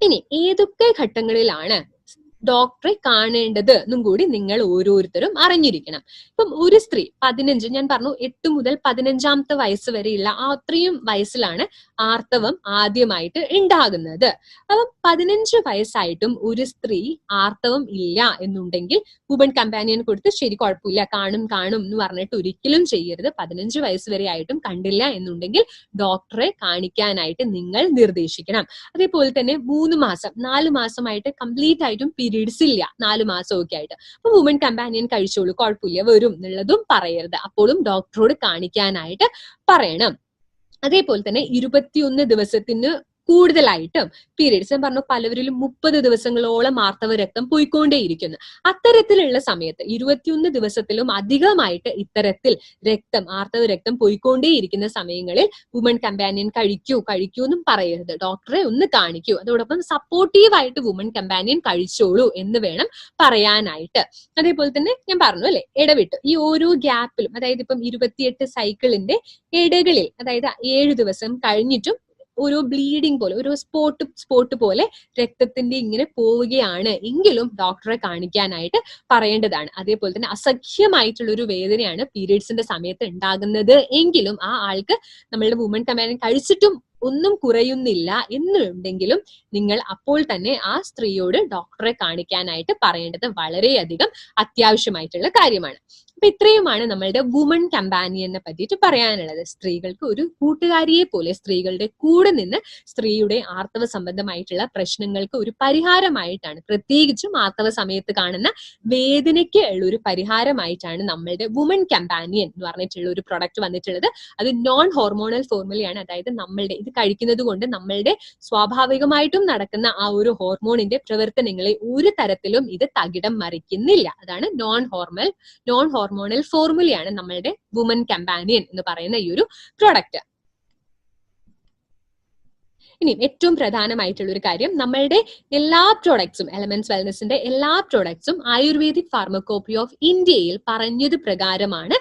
ഇനി ഏതൊക്കെ ഘട്ടങ്ങളിലാണ് ഡോക്ടറെ കാണേണ്ടത് എന്നും കൂടി നിങ്ങൾ ഓരോരുത്തരും അറിഞ്ഞിരിക്കണം. ഇപ്പം ഒരു സ്ത്രീ 15, ഞാൻ പറഞ്ഞു 8 മുതൽ 15 വയസ്സ് വരെയുള്ള അത്രയും വയസ്സിലാണ് ആർത്തവം ആദ്യമായിട്ട് ഉണ്ടാകുന്നത്. അപ്പം 15 വയസ്സായിട്ടും ഒരു സ്ത്രീ ആർത്തവം ഇല്ല എന്നുണ്ടെങ്കിൽ വുമൺ കമ്പാനിയൻ കൊടുത്ത് ശരി കുഴപ്പമില്ല കാണും എന്ന് പറഞ്ഞിട്ട് ഒരിക്കലും ചെയ്യരുത്. 15 വയസ്സ് വരെ ആയിട്ടും കണ്ടില്ല എന്നുണ്ടെങ്കിൽ ഡോക്ടറെ കാണിക്കാനായിട്ട് നിങ്ങൾ നിർദ്ദേശിക്കണം. അതേപോലെ തന്നെ 3 മാസം 4 മാസമായിട്ട് കംപ്ലീറ്റ് ആയിട്ടും പീരീഡ്സ് ഇല്ല, 4 മാസമൊക്കെ ആയിട്ട്, അപ്പൊ വുമൺ കമ്പാനിയൻ കഴിച്ചോളൂ കുഴപ്പമില്ല വരും എന്നുള്ളതും പറയരുത്. അപ്പോഴും ഡോക്ടറോട് കാണിക്കാനായിട്ട് പറയണം. അതേപോലെ തന്നെ 21 ദിവസത്തിന് കൂടുതലായിട്ടും പീരീഡ്സ്, ഞാൻ പറഞ്ഞു പലവരിലും 30 ദിവസങ്ങളോളം ആർത്തവ രക്തം പോയിക്കൊണ്ടേയിരിക്കുന്നു. അത്തരത്തിലുള്ള സമയത്ത് 21 ദിവസത്തിലും അധികമായിട്ട് ഇത്തരത്തിൽ ആർത്തവ രക്തം പോയിക്കൊണ്ടേയിരിക്കുന്ന സമയങ്ങളിൽ വുമൺ കമ്പാനിയൻ കഴിക്കൂ എന്നും പറയരുത്, ഡോക്ടറെ ഒന്ന് കാണിക്കൂ. അതോടൊപ്പം സപ്പോർട്ടീവായിട്ട് വുമൺ കമ്പാനിയൻ കഴിച്ചോളൂ എന്ന് വേണം പറയാനായിട്ട്. അതേപോലെ തന്നെ ഞാൻ പറഞ്ഞു അല്ലെ, ഇടവിട്ട് ഈ ഓരോ ഗ്യാപ്പിലും, അതായത് ഇപ്പം 28 സൈക്കിളിന്റെ ഇടകളിൽ, അതായത് 7 ദിവസം കഴിഞ്ഞിട്ടും ഒരു ബ്ലീഡിങ് പോലെ, ഒരു സ്പോട്ട് പോലെ രക്തത്തിന്റെ ഇങ്ങനെ പോവുകയാണ് എങ്കിലും ഡോക്ടറെ കാണിക്കാനായിട്ട് പറയേണ്ടതാണ്. അതേപോലെ തന്നെ അസഖ്യമായിട്ടുള്ള ഒരു വേദനയാണ് പീരീഡ്സിന്റെ സമയത്ത് ഉണ്ടാകുന്നത് എങ്കിലും ആ ആൾക്ക് നമ്മളുടെ വുമൺ കമ്പാനിയൻ കഴിച്ചിട്ടും ഒന്നും കുറയുന്നില്ല എന്നുണ്ടെങ്കിലും നിങ്ങൾ അപ്പോൾ തന്നെ ആ സ്ത്രീയോട് ഡോക്ടറെ കാണിക്കാനായിട്ട് പറയേണ്ടത് വളരെയധികം അത്യാവശ്യമായിട്ടുള്ള കാര്യമാണ്. അപ്പൊ ഇത്രയുമാണ് നമ്മളുടെ വുമൺ കമ്പാനിയനെ പറ്റിയിട്ട് പറയാനുള്ളത്. സ്ത്രീകൾക്ക് ഒരു കൂട്ടുകാരിയെ പോലെ സ്ത്രീകളുടെ കൂടെ നിന്ന് സ്ത്രീയുടെ ആർത്തവ സംബന്ധമായിട്ടുള്ള പ്രശ്നങ്ങൾക്ക് ഒരു പരിഹാരമായിട്ടാണ്, പ്രത്യേകിച്ചും ആർത്തവ സമയത്ത് കാണുന്ന വേദനയ്ക്ക് ഉള്ള ഒരു പരിഹാരമായിട്ടാണ് നമ്മളുടെ വുമൺ കമ്പാനിയൻ എന്ന് പറഞ്ഞിട്ടുള്ള ഒരു പ്രൊഡക്റ്റ് വന്നിട്ടുള്ളത്. അത് നോൺ ഹോർമോണൽ ഫോർമുലയാണ്. അതായത് നമ്മളുടെ ഇത് കഴിക്കുന്നത് കൊണ്ട് നമ്മളുടെ സ്വാഭാവികമായിട്ടും നടക്കുന്ന ആ ഒരു ഹോർമോണിന്റെ പ്രവർത്തനങ്ങളെ ഒരു തരത്തിലും ഇത് തകിടം മറിക്കുന്നില്ല. അതാണ് നോൺ ഹോർമോണൽ ഫോർമുലയാണ് നമ്മളുടെ വുമൺ കമ്പാനിയൻ എന്ന് പറയുന്ന ഈ ഒരു പ്രൊഡക്റ്റ്. ഇനി ഏറ്റവും പ്രധാനമായിട്ടുള്ള ഒരു കാര്യം, നമ്മളുടെ എല്ലാ പ്രോഡക്ട്സും, എലമെന്റ്സ് വെൽനസിന്റെ എല്ലാ പ്രോഡക്ട്സും ആയുർവേദിക് ഫാർമക്കോപ്പി ഓഫ് ഇന്ത്യയിൽ പറഞ്ഞത് പ്രകാരമാണ്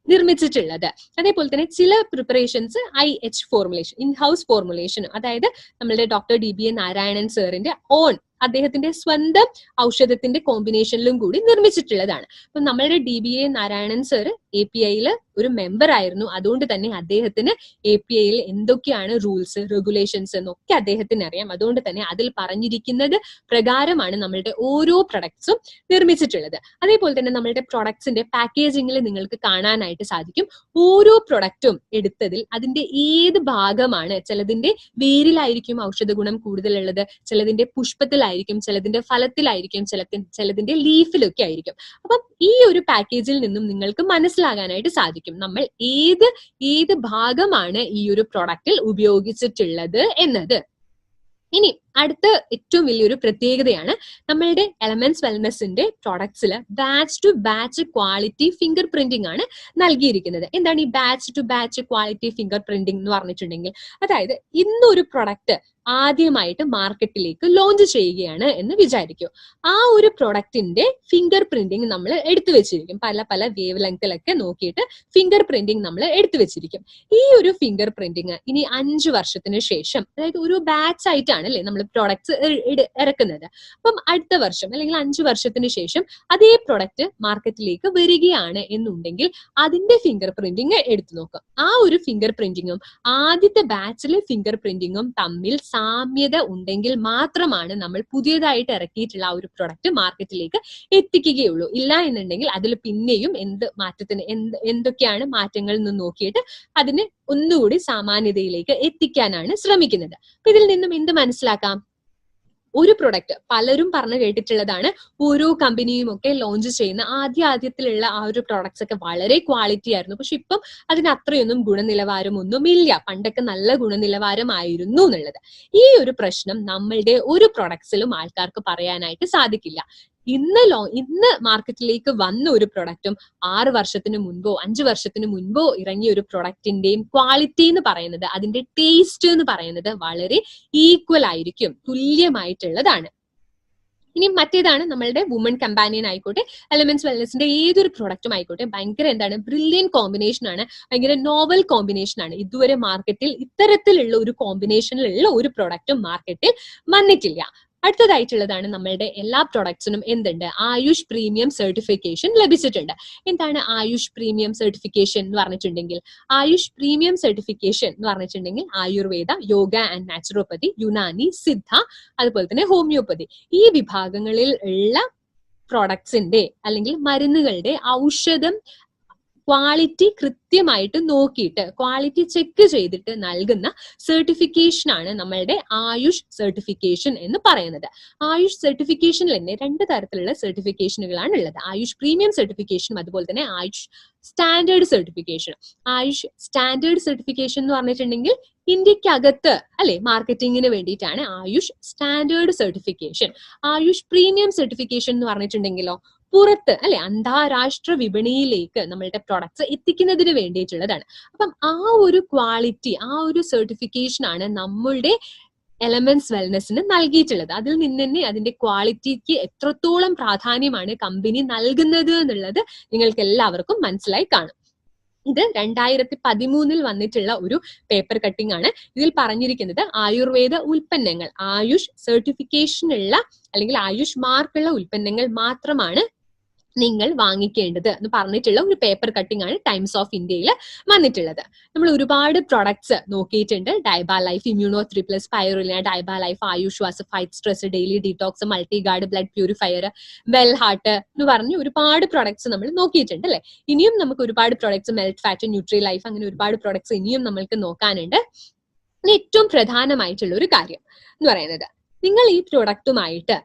നിർമ്മിച്ചിട്ടുള്ളത്. അതേപോലെ തന്നെ ചില preparations IH formulation, in house formulation, അതായത് നമ്മളുടെ ഡോക്ടർ DBA നാരായണൻ സാറിന്റെ ഓൺ, അദ്ദേഹത്തിന്റെ സ്വന്തം ഔഷധത്തിന്റെ കോമ്പിനേഷനിലും കൂടി നിർമ്മിച്ചിട്ടുള്ളതാണ്. അപ്പൊ നമ്മളുടെ DBA നാരായണൻ സർ APIയിൽ ഒരു മെമ്പർ ആയിരുന്നു. അതുകൊണ്ട് തന്നെ അദ്ദേഹത്തിന് APIയിൽ എന്തൊക്കെയാണ് റൂൾസ്, റെഗുലേഷൻസ് എന്നൊക്കെ അദ്ദേഹത്തിന് അറിയാം. അതുകൊണ്ട് തന്നെ അതിൽ പറഞ്ഞിരിക്കുന്നത് പ്രകാരമാണ് നമ്മളുടെ ഓരോ പ്രൊഡക്ട്സും നിർമ്മിച്ചിട്ടുള്ളത്. അതേപോലെ തന്നെ നമ്മളുടെ പ്രൊഡക്ട്സിന്റെ പാക്കേജിങ്ങിൽ നിങ്ങൾക്ക് കാണാനായിട്ട് സാധിക്കും. ഓരോ പ്രൊഡക്റ്റും എടുത്തതിൽ അതിന്റെ ഏത് ഭാഗമാണ്, ചിലതിന്റെ വേരിലായിരിക്കും ഔഷധ ഗുണം കൂടുതലുള്ളത്, ചിലതിന്റെ പുഷ്പത്തിലായിരിക്കും, ചിലതിന്റെ ഫലത്തിലായിരിക്കും, ചിലതിന്റെ ലീഫിലൊക്കെ ആയിരിക്കും. അപ്പം ഈ ഒരു പാക്കേജിൽ നിന്നും നിങ്ങൾക്ക് മനസ്സിലാകാനായിട്ട് സാധിക്കും നമ്മൾ ഏത് ഭാഗമാണ് ഈ ഒരു പ്രൊഡക്റ്റിൽ ഉപയോഗിച്ചിട്ടുള്ളത് എന്നത്. ഇനി അടുത്ത ഏറ്റവും വലിയൊരു പ്രത്യേകതയാണ് നമ്മളുടെ എലമെന്റ്സ് വെൽനസിന്റെ പ്രോഡക്ട്സിൽ batch to batch quality fingerprinting ആണ് നൽകിയിരിക്കുന്നത്. എന്താണ് ഈ batch to batch quality fingerprinting എന്ന് പറഞ്ഞിട്ടുണ്ടെങ്കിൽ, അതായത് ഇന്നൊരു പ്രൊഡക്റ്റ് ആദ്യമായിട്ട് മാർക്കറ്റിലേക്ക് ലോഞ്ച് ചെയ്യുകയാണ് എന്ന് വിചാരിക്കൂ. ആ ഒരു പ്രൊഡക്റ്റിന്റെ ഫിംഗർ പ്രിന്റിംഗ് നമ്മൾ എടുത്തു വെച്ചിരിക്കും. പല വേവ് ലെങ്തിലൊക്കെ നോക്കിയിട്ട് ഫിംഗർ പ്രിന്റിംഗ് നമ്മൾ എടുത്തു വെച്ചിരിക്കും. ഈ ഒരു ഫിംഗർ പ്രിന്റിംഗ് ഇനി 5 വർഷത്തിന് ശേഷം, അതായത് ഒരു ബാച്ച് ആയിട്ടാണ് അല്ലെ നമ്മൾ പ്രോഡക്ട്സ് ഇറക്കുന്നത്. അപ്പം അടുത്ത വർഷം അല്ലെങ്കിൽ 5 വർഷത്തിന് ശേഷം അതേ പ്രൊഡക്റ്റ് മാർക്കറ്റിലേക്ക് വരികയാണ് എന്നുണ്ടെങ്കിൽ അതിന്റെ ഫിംഗർ പ്രിന്റിംഗ് എടുത്തു നോക്കാം. ആ ഒരു ഫിംഗർ പ്രിന്റിങ്ങും ആദ്യത്തെ ബാച്ചിലെ ഫിംഗർ പ്രിന്റിങ്ങും തമ്മിൽ സാമ്യത ഉണ്ടെങ്കിൽ മാത്രമാണ് നമ്മൾ പുതിയതായിട്ട് ഇറക്കിയിട്ടുള്ള ആ ഒരു പ്രൊഡക്റ്റ് മാർക്കറ്റിലേക്ക് എത്തിക്കുകയുള്ളൂ. ഇല്ല എന്നുണ്ടെങ്കിൽ അതിൽ പിന്നെയും എന്തൊക്കെയാണ് മാറ്റങ്ങൾ എന്ന് നോക്കിയിട്ട് അതിന് ഒന്നുകൂടി സാമാന്യതയിലേക്ക് എത്തിക്കാനാണ് ശ്രമിക്കുന്നത്. അപ്പൊ ഇതിൽ നിന്നും എന്ത് മനസ്സിലാക്കാം? ഒരു പ്രൊഡക്റ്റ് പലരും പറഞ്ഞു കേട്ടിട്ടുള്ളതാണ്, ഓരോ കമ്പനിയും ഒക്കെ ലോഞ്ച് ചെയ്യുന്ന ആദ്യത്തിലുള്ള ആ ഒരു പ്രോഡക്ട്സ് ഒക്കെ വളരെ ക്വാളിറ്റി ആയിരുന്നു. പക്ഷെ ഇപ്പം അതിന് അത്രയൊന്നും ഗുണനിലവാരം ഒന്നും ഇല്ല. പണ്ടൊക്കെ നല്ല ഗുണനിലവാരമായിരുന്നു എന്നുള്ളത്. ഈ ഒരു പ്രശ്നം നമ്മളുടെ ഒരു പ്രൊഡക്ട്സിലും ആൾക്കാർക്ക് പറയാനായിട്ട് സാധിക്കില്ല. ഇന്ന് മാർക്കറ്റിലേക്ക് വന്ന ഒരു പ്രൊഡക്റ്റും 6 വർഷത്തിന് മുൻപോ 5 വർഷത്തിന് മുൻപോ ഇറങ്ങിയ ഒരു പ്രൊഡക്റ്റിന്റെയും ക്വാളിറ്റി എന്ന് പറയുന്നത്, അതിന്റെ ടേസ്റ്റ് എന്ന് പറയുന്നത് വളരെ ഈക്വൽ ആയിരിക്കും, തുല്യമായിട്ടുള്ളതാണ്. ഇനി മറ്റേതാണ് നമ്മളുടെ വുമൺ കമ്പാനിയൻ ആയിക്കോട്ടെ, എലമെന്റ്സ് വെൽനസിന്റെ ഏതൊരു പ്രൊഡക്റ്റും ആയിക്കോട്ടെ, ഭയങ്കര ബ്രില്യൻ കോമ്പിനേഷൻ ആണ്, ഭയങ്കര നോവൽ കോമ്പിനേഷൻ ആണ്. ഇതുവരെ മാർക്കറ്റിൽ ഇത്തരത്തിലുള്ള ഒരു കോമ്പിനേഷനിലുള്ള ഒരു പ്രൊഡക്റ്റും മാർക്കറ്റിൽ വന്നിട്ടില്ല. അടുത്തതായിട്ടുള്ളതാണ് നമ്മളുടെ എല്ലാ പ്രൊഡക്ട്സിനും എന്തുണ്ട്? ആയുഷ് പ്രീമിയം സർട്ടിഫിക്കേഷൻ ലഭിച്ചിട്ടുണ്ട്. എന്താണ് ആയുഷ് പ്രീമിയം സർട്ടിഫിക്കേഷൻ എന്ന് പറഞ്ഞിട്ടുണ്ടെങ്കിൽ? ആയുഷ് പ്രീമിയം സർട്ടിഫിക്കേഷൻ എന്ന് പറഞ്ഞിട്ടുണ്ടെങ്കിൽ ആയുർവേദ, യോഗ ആൻഡ് നാച്ചുറോപ്പതി, യുനാനി, സിദ്ധ, അതുപോലെ തന്നെ ഹോമിയോപ്പതി, ഈ വിഭാഗങ്ങളിൽ ഉള്ള പ്രൊഡക്ട്സിന്റെ അല്ലെങ്കിൽ മരുന്നുകളുടെ ഔഷധം ക്വാളിറ്റി കൃത്യമായിട്ട് നോക്കിയിട്ട് ക്വാളിറ്റി ചെക്ക് ചെയ്തിട്ട് നൽകുന്ന സർട്ടിഫിക്കേഷൻ ആണ് നമ്മളുടെ ആയുഷ് സർട്ടിഫിക്കേഷൻ എന്ന് പറയുന്നത്. ആയുഷ് സർട്ടിഫിക്കേഷനിൽ തന്നെ 2 തരത്തിലുള്ള സർട്ടിഫിക്കേഷനുകളാണ് ഉള്ളത്. ആയുഷ് പ്രീമിയം സർട്ടിഫിക്കേഷനും അതുപോലെ തന്നെ Ayush standard certification. Ayush standard certification എന്ന് പറഞ്ഞിട്ടുണ്ടെങ്കിൽ ഇന്ത്യക്കകത്ത് അല്ലെ മാർക്കറ്റിംഗിന് വേണ്ടിയിട്ടാണ് Ayush standard certification. Ayush premium certification എന്ന് പറഞ്ഞിട്ടുണ്ടെങ്കിലോ പുറത്ത് അല്ലെ അന്താരാഷ്ട്ര വിപണിയിലേക്ക് നമ്മളുടെ പ്രൊഡക്ട്സ് എത്തിക്കുന്നതിന് വേണ്ടിയിട്ടുള്ളതാണ്. അപ്പം ആ ഒരു ക്വാളിറ്റി, ആ ഒരു സർട്ടിഫിക്കേഷൻ ആണ് നമ്മളുടെ എലമെന്റ്സ് വെൽനസിന് നൽകിയിട്ടുള്ളത്. അതിൽ നിന്ന് തന്നെ അതിന്റെ ക്വാളിറ്റിക്ക് എത്രത്തോളം പ്രാധാന്യമാണ് കമ്പനി നൽകുന്നത് എന്നുള്ളത് നിങ്ങൾക്ക് എല്ലാവർക്കും മനസ്സിലായി കാണും. ഇത് 2013 വന്നിട്ടുള്ള ഒരു പേപ്പർ കട്ടിംഗ് ആണ്. ഇതിൽ പറഞ്ഞിരിക്കുന്നത് ആയുർവേദ ഉൽപ്പന്നങ്ങൾ, ആയുഷ് സർട്ടിഫിക്കേഷൻ ഉള്ള അല്ലെങ്കിൽ ആയുഷ് മാർക്കുള്ള ഉൽപ്പന്നങ്ങൾ മാത്രമാണ് നിങ്ങൾ വാങ്ങിക്കേണ്ടത് എന്ന് പറഞ്ഞിട്ടുള്ള ഒരു പേപ്പർ കട്ടിംഗ് ആണ് ടൈംസ് ഓഫ് ഇന്ത്യയിൽ വന്നിട്ടുള്ളത്. നമ്മൾ ഒരുപാട് പ്രൊഡക്ട്സ് നോക്കിയിട്ടുണ്ട്. ഡൈബ ലൈഫ്, ഇമ്മ്യൂണോ 3+, പൈറുലിന, ഡൈബ ലൈഫ്, ആയുഷ്വാസ്, fight stress, daily detox, multiguard, blood purifier, well heart എന്ന് പറഞ്ഞ് ഒരുപാട് പ്രൊഡക്ട്സ് നമ്മൾ നോക്കിയിട്ടുണ്ട് അല്ലെ. ഇനിയും നമുക്ക് ഒരുപാട് products, melt fat, nutri life, അങ്ങനെ ഒരുപാട് പ്രൊഡക്ട്സ് ഇനിയും നമ്മൾക്ക് നോക്കാനുണ്ട്. ഏറ്റവും പ്രധാനമായിട്ടുള്ള ഒരു കാര്യം എന്ന് പറയുന്നത്, നിങ്ങൾ ഈ പ്രൊഡക്റ്റുമായിട്ട്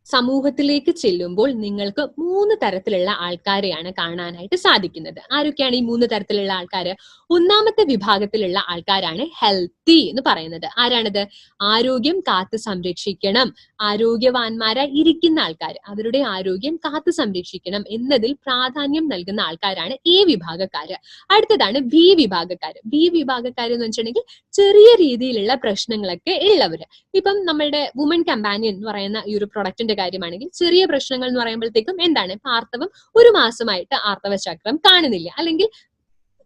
സമൂഹത്തിലേക്ക് ചെല്ലുമ്പോൾ നിങ്ങൾക്ക് 3 തരത്തിലുള്ള ആൾക്കാരെയാണ് കാണാനായിട്ട് സാധിക്കുന്നത്. ആരൊക്കെയാണ് ഈ 3 തരത്തിലുള്ള ആൾക്കാര്? ഒന്നാമത്തെ വിഭാഗത്തിലുള്ള ആൾക്കാരാണ് ഹെൽത്തി എന്ന് പറയുന്നത്. ആരാണിത്? ആരോഗ്യം കാത്തു സംരക്ഷിക്കണം, ആരോഗ്യവാന്മാരായി ഇരിക്കുന്ന ആൾക്കാർ, അവരുടെ ആരോഗ്യം കാത്തു സംരക്ഷിക്കണം എന്നതിൽ പ്രാധാന്യം നൽകുന്ന ആൾക്കാരാണ് എ വിഭാഗക്കാര്. അടുത്തതാണ് ബി വിഭാഗക്കാര്. ബി വിഭാഗക്കാര് എന്ന് വെച്ചിട്ടുണ്ടെങ്കിൽ ചെറിയ രീതിയിലുള്ള പ്രശ്നങ്ങളൊക്കെ ഉള്ളവര്. ഇപ്പം നമ്മളുടെ വുമൺ കമ്പാനിയൻ എന്ന് പറയുന്ന ഈ ഒരു പ്രൊഡക്റ്റിന്റെ കാര്യമാണെങ്കിൽ ചെറിയ പ്രശ്നങ്ങൾ എന്ന് പറയുമ്പോഴത്തേക്കും എന്താണ്? ആർത്തവം 1 മാസമായിട്ട് ആർത്തവ ചക്രം കാണുന്നില്ല, അല്ലെങ്കിൽ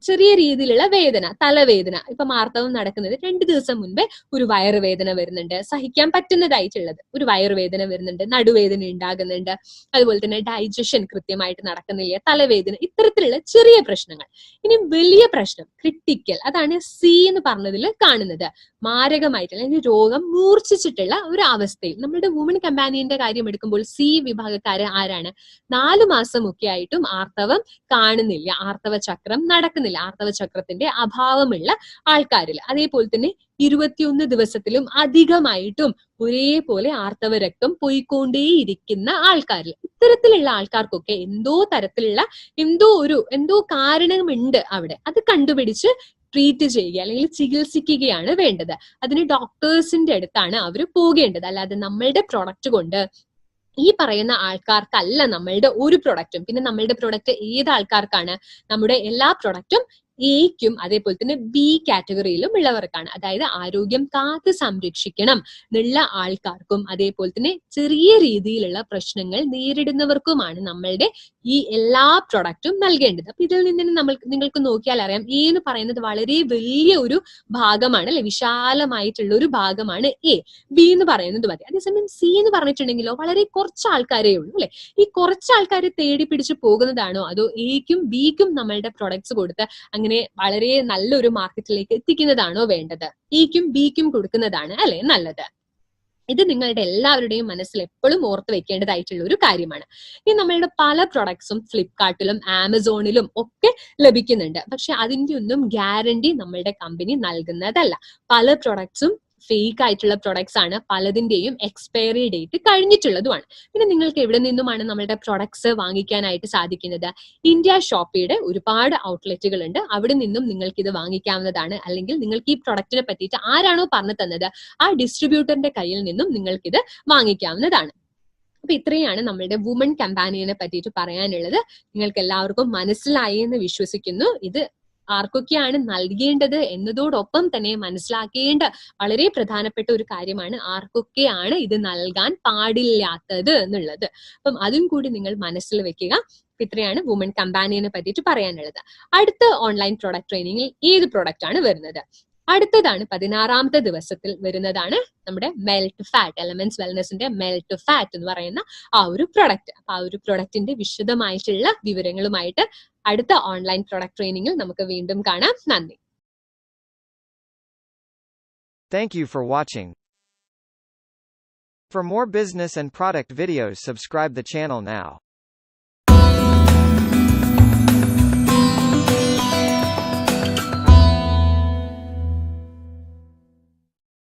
ചെറിയ രീതിയിലുള്ള വേദന, തലവേദന. ഇപ്പൊ ആർത്തവം നടക്കുന്നത് 2 ദിവസം മുൻപേ ഒരു വയറുവേദന വരുന്നുണ്ട്, സഹിക്കാൻ പറ്റുന്നതായിട്ടുള്ളത് ഒരു വയറുവേദന വരുന്നുണ്ട്, നടുവേദന ഉണ്ടാകുന്നുണ്ട്, അതുപോലെ തന്നെ ഡൈജഷൻ കൃത്യമായിട്ട് നടക്കുന്നില്ല, തലവേദന, ഇത്തരത്തിലുള്ള ചെറിയ പ്രശ്നങ്ങൾ. ഇനി വലിയ പ്രശ്നം ക്രിട്ടിക്കൽ, അതാണ് സി എന്ന് പറഞ്ഞതിൽ കാണുന്നത്. മാരകമായിട്ടുള്ള അല്ലെങ്കിൽ രോഗം മൂർച്ഛിച്ചിട്ടുള്ള ഒരു അവസ്ഥയിൽ നമ്മളുടെ വുമൺ കമ്പാനിയന്റെ കാര്യം എടുക്കുമ്പോൾ സി വിഭാഗക്കാര് ആരാണ്? 4 മാസമൊക്കെ ആയിട്ടും ആർത്തവം കാണുന്നില്ല, ആർത്തവ ചക്രം നടക്കുന്നില്ല, ആർത്തവ ചക്രത്തിന്റെ അഭാവമുള്ള ആൾക്കാരിൽ. അതേപോലെ തന്നെ 21 ദിവസത്തിലും അധികമായിട്ടും ഒരേപോലെ ആർത്തവ രക്തം പോയിക്കൊണ്ടേയിരിക്കുന്ന ആൾക്കാരിൽ. ഇത്തരത്തിലുള്ള ആൾക്കാർക്കൊക്കെ എന്തോ കാരണമുണ്ട് അവിടെ. അത് കണ്ടുപിടിച്ച് ട്രീറ്റ് ചെയ്യുക അല്ലെങ്കിൽ ചികിത്സിക്കുകയാണ് വേണ്ടത്. അതിന് ഡോക്ടേഴ്സിന്റെ അടുത്താണ് അവർ പോകേണ്ടത്. അല്ലാതെ നമ്മളുടെ പ്രൊഡക്റ്റ് കൊണ്ട് ഈ പറയുന്ന ആൾക്കാർക്കല്ല നമ്മളുടെ ഒരു പ്രൊഡക്റ്റും. പിന്നെ നമ്മളുടെ പ്രൊഡക്റ്റ് ഏത് ആൾക്കാർക്കാണ്? നമ്മുടെ എല്ലാ പ്രൊഡക്റ്റും എക്കും അതേപോലെ തന്നെ ബി കാറ്റഗറിയിലും ഉള്ളവർക്കാണ്. അതായത് ആരോഗ്യം കാത്ത് സംരക്ഷിക്കണം എന്നുള്ള ആൾക്കാർക്കും അതേപോലെ തന്നെ ചെറിയ രീതിയിലുള്ള പ്രശ്നങ്ങൾ നേരിടുന്നവർക്കുമാണ് നമ്മളുടെ ഈ എല്ലാ പ്രൊഡക്റ്റും നൽകേണ്ടത്. അപ്പൊ ഇതിൽ നിന്ന് നിങ്ങൾക്ക് നോക്കിയാൽ അറിയാം, എ എന്ന് പറയുന്നത് വളരെ വലിയ ഒരു ഭാഗമാണ് അല്ലെ, വിശാലമായിട്ടുള്ള ഒരു ഭാഗമാണ് എ. ബി എന്ന് പറയുന്നത് മതി. അതേസമയം സി എന്ന് പറഞ്ഞിട്ടുണ്ടെങ്കിലോ വളരെ കുറച്ച് ആൾക്കാരേ ഉള്ളൂ അല്ലെ. ഈ കുറച്ച് ആൾക്കാരെ തേടി പിടിച്ച് പോകുന്നതാണോ, അതോ എക്കും ബിക്കും നമ്മളുടെ പ്രൊഡക്ട്സ് കൊടുത്ത് അങ്ങനെ വളരെ നല്ലൊരു മാർക്കറ്റിലേക്ക് എത്തിക്കുന്നതാണോ വേണ്ടത്? എക്കും ബിക്കും കൊടുക്കുന്നതാണ് അല്ലെ നല്ലത്. ഇത് നിങ്ങളുടെ എല്ലാവരുടെയും മനസ്സിൽ എപ്പോഴും ഓർത്ത് വെക്കേണ്ടതായിട്ടുള്ള ഒരു കാര്യമാണ്. ഈ നമ്മളുടെ പല പ്രൊഡക്ട്സും ഫ്ലിപ്കാർട്ടിലും ആമസോണിലും ഒക്കെ ലഭിക്കുന്നുണ്ട്. പക്ഷെ അതിന്റെ ഒന്നും ഗ്യാരണ്ടി നമ്മളുടെ കമ്പനി നൽകുന്നതല്ല. പല പ്രൊഡക്ട്സും ഫേക്ക് ആയിട്ടുള്ള പ്രൊഡക്ട്സ് ആണ്, പലതിന്റെയും എക്സ്പയറി ഡേറ്റ് കഴിഞ്ഞിട്ടുള്ളതുമാണ്. പിന്നെ നിങ്ങൾക്ക് എവിടെ നിന്നുമാണ് നമ്മളുടെ പ്രൊഡക്ട്സ് വാങ്ങിക്കാനായിട്ട് സാധിക്കുന്നത്? ഇന്ത്യ ഷോപ്പിയുടെ ഒരുപാട് ഔട്ട്ലെറ്റുകൾ ഉണ്ട്, അവിടെ നിന്നും നിങ്ങൾക്ക് ഇത് വാങ്ങിക്കാവുന്നതാണ്. അല്ലെങ്കിൽ നിങ്ങൾക്ക് ഈ പ്രൊഡക്റ്റിനെ പറ്റിയിട്ട് ആരാണോ പറഞ്ഞു തന്നത് ആ ഡിസ്ട്രിബ്യൂട്ടറിന്റെ കയ്യിൽ നിന്നും നിങ്ങൾക്കിത് വാങ്ങിക്കാവുന്നതാണ്. അപ്പൊ ഇത്രയാണ് നമ്മളുടെ വുമൺ കമ്പാനിയനെ പറ്റിയിട്ട് പറയാനുള്ളത്. നിങ്ങൾക്ക് എല്ലാവർക്കും മനസ്സിലായി എന്ന് വിശ്വസിക്കുന്നു. ഇത് ആർക്കൊക്കെയാണ് നൽകേണ്ടത് എന്നതോടൊപ്പം തന്നെ മനസ്സിലാക്കേണ്ട വളരെ പ്രധാനപ്പെട്ട ഒരു കാര്യമാണ് ആർക്കൊക്കെയാണ് ഇത് നൽകാൻ പാടില്ലാത്തത് എന്നുള്ളത്. അപ്പം അതും കൂടി നിങ്ങൾ മനസ്സിൽ വെക്കുക. ഇത്രയാണ് വുമൺ കമ്പാനിയനെ പറ്റിയിട്ട് പറയാനുള്ളത്. അടുത്ത ഓൺലൈൻ പ്രൊഡക്റ്റ് ട്രെയിനിങ്ങിൽ ഏത് പ്രൊഡക്റ്റ് ആണ് വരുന്നത്? അടുത്തതാണ് 16ാമത്തെ ദിവസത്തിൽ വരുന്നതാണ് നമ്മുടെ മെൽറ്റ് ഫാറ്റ്, എലമെന്റ്സ് വെൽനെസിന്റെ മെൽറ്റ് ഫാറ്റ് എന്ന് പറയുന്ന ആ ഒരു പ്രൊഡക്റ്റ്. അപ്പൊ ആ ഒരു പ്രൊഡക്റ്റിന്റെ വിശദമായിട്ടുള്ള വിവരങ്ങളുമായിട്ട് അടുത്ത ഓൺലൈൻ പ്രൊഡക്റ്റ് ട്രെയിനിങ്ങിൽ നമുക്ക് വീണ്ടും കാണാം. നന്ദി. Thank you for watching. For more business and product videos, subscribe the channel now.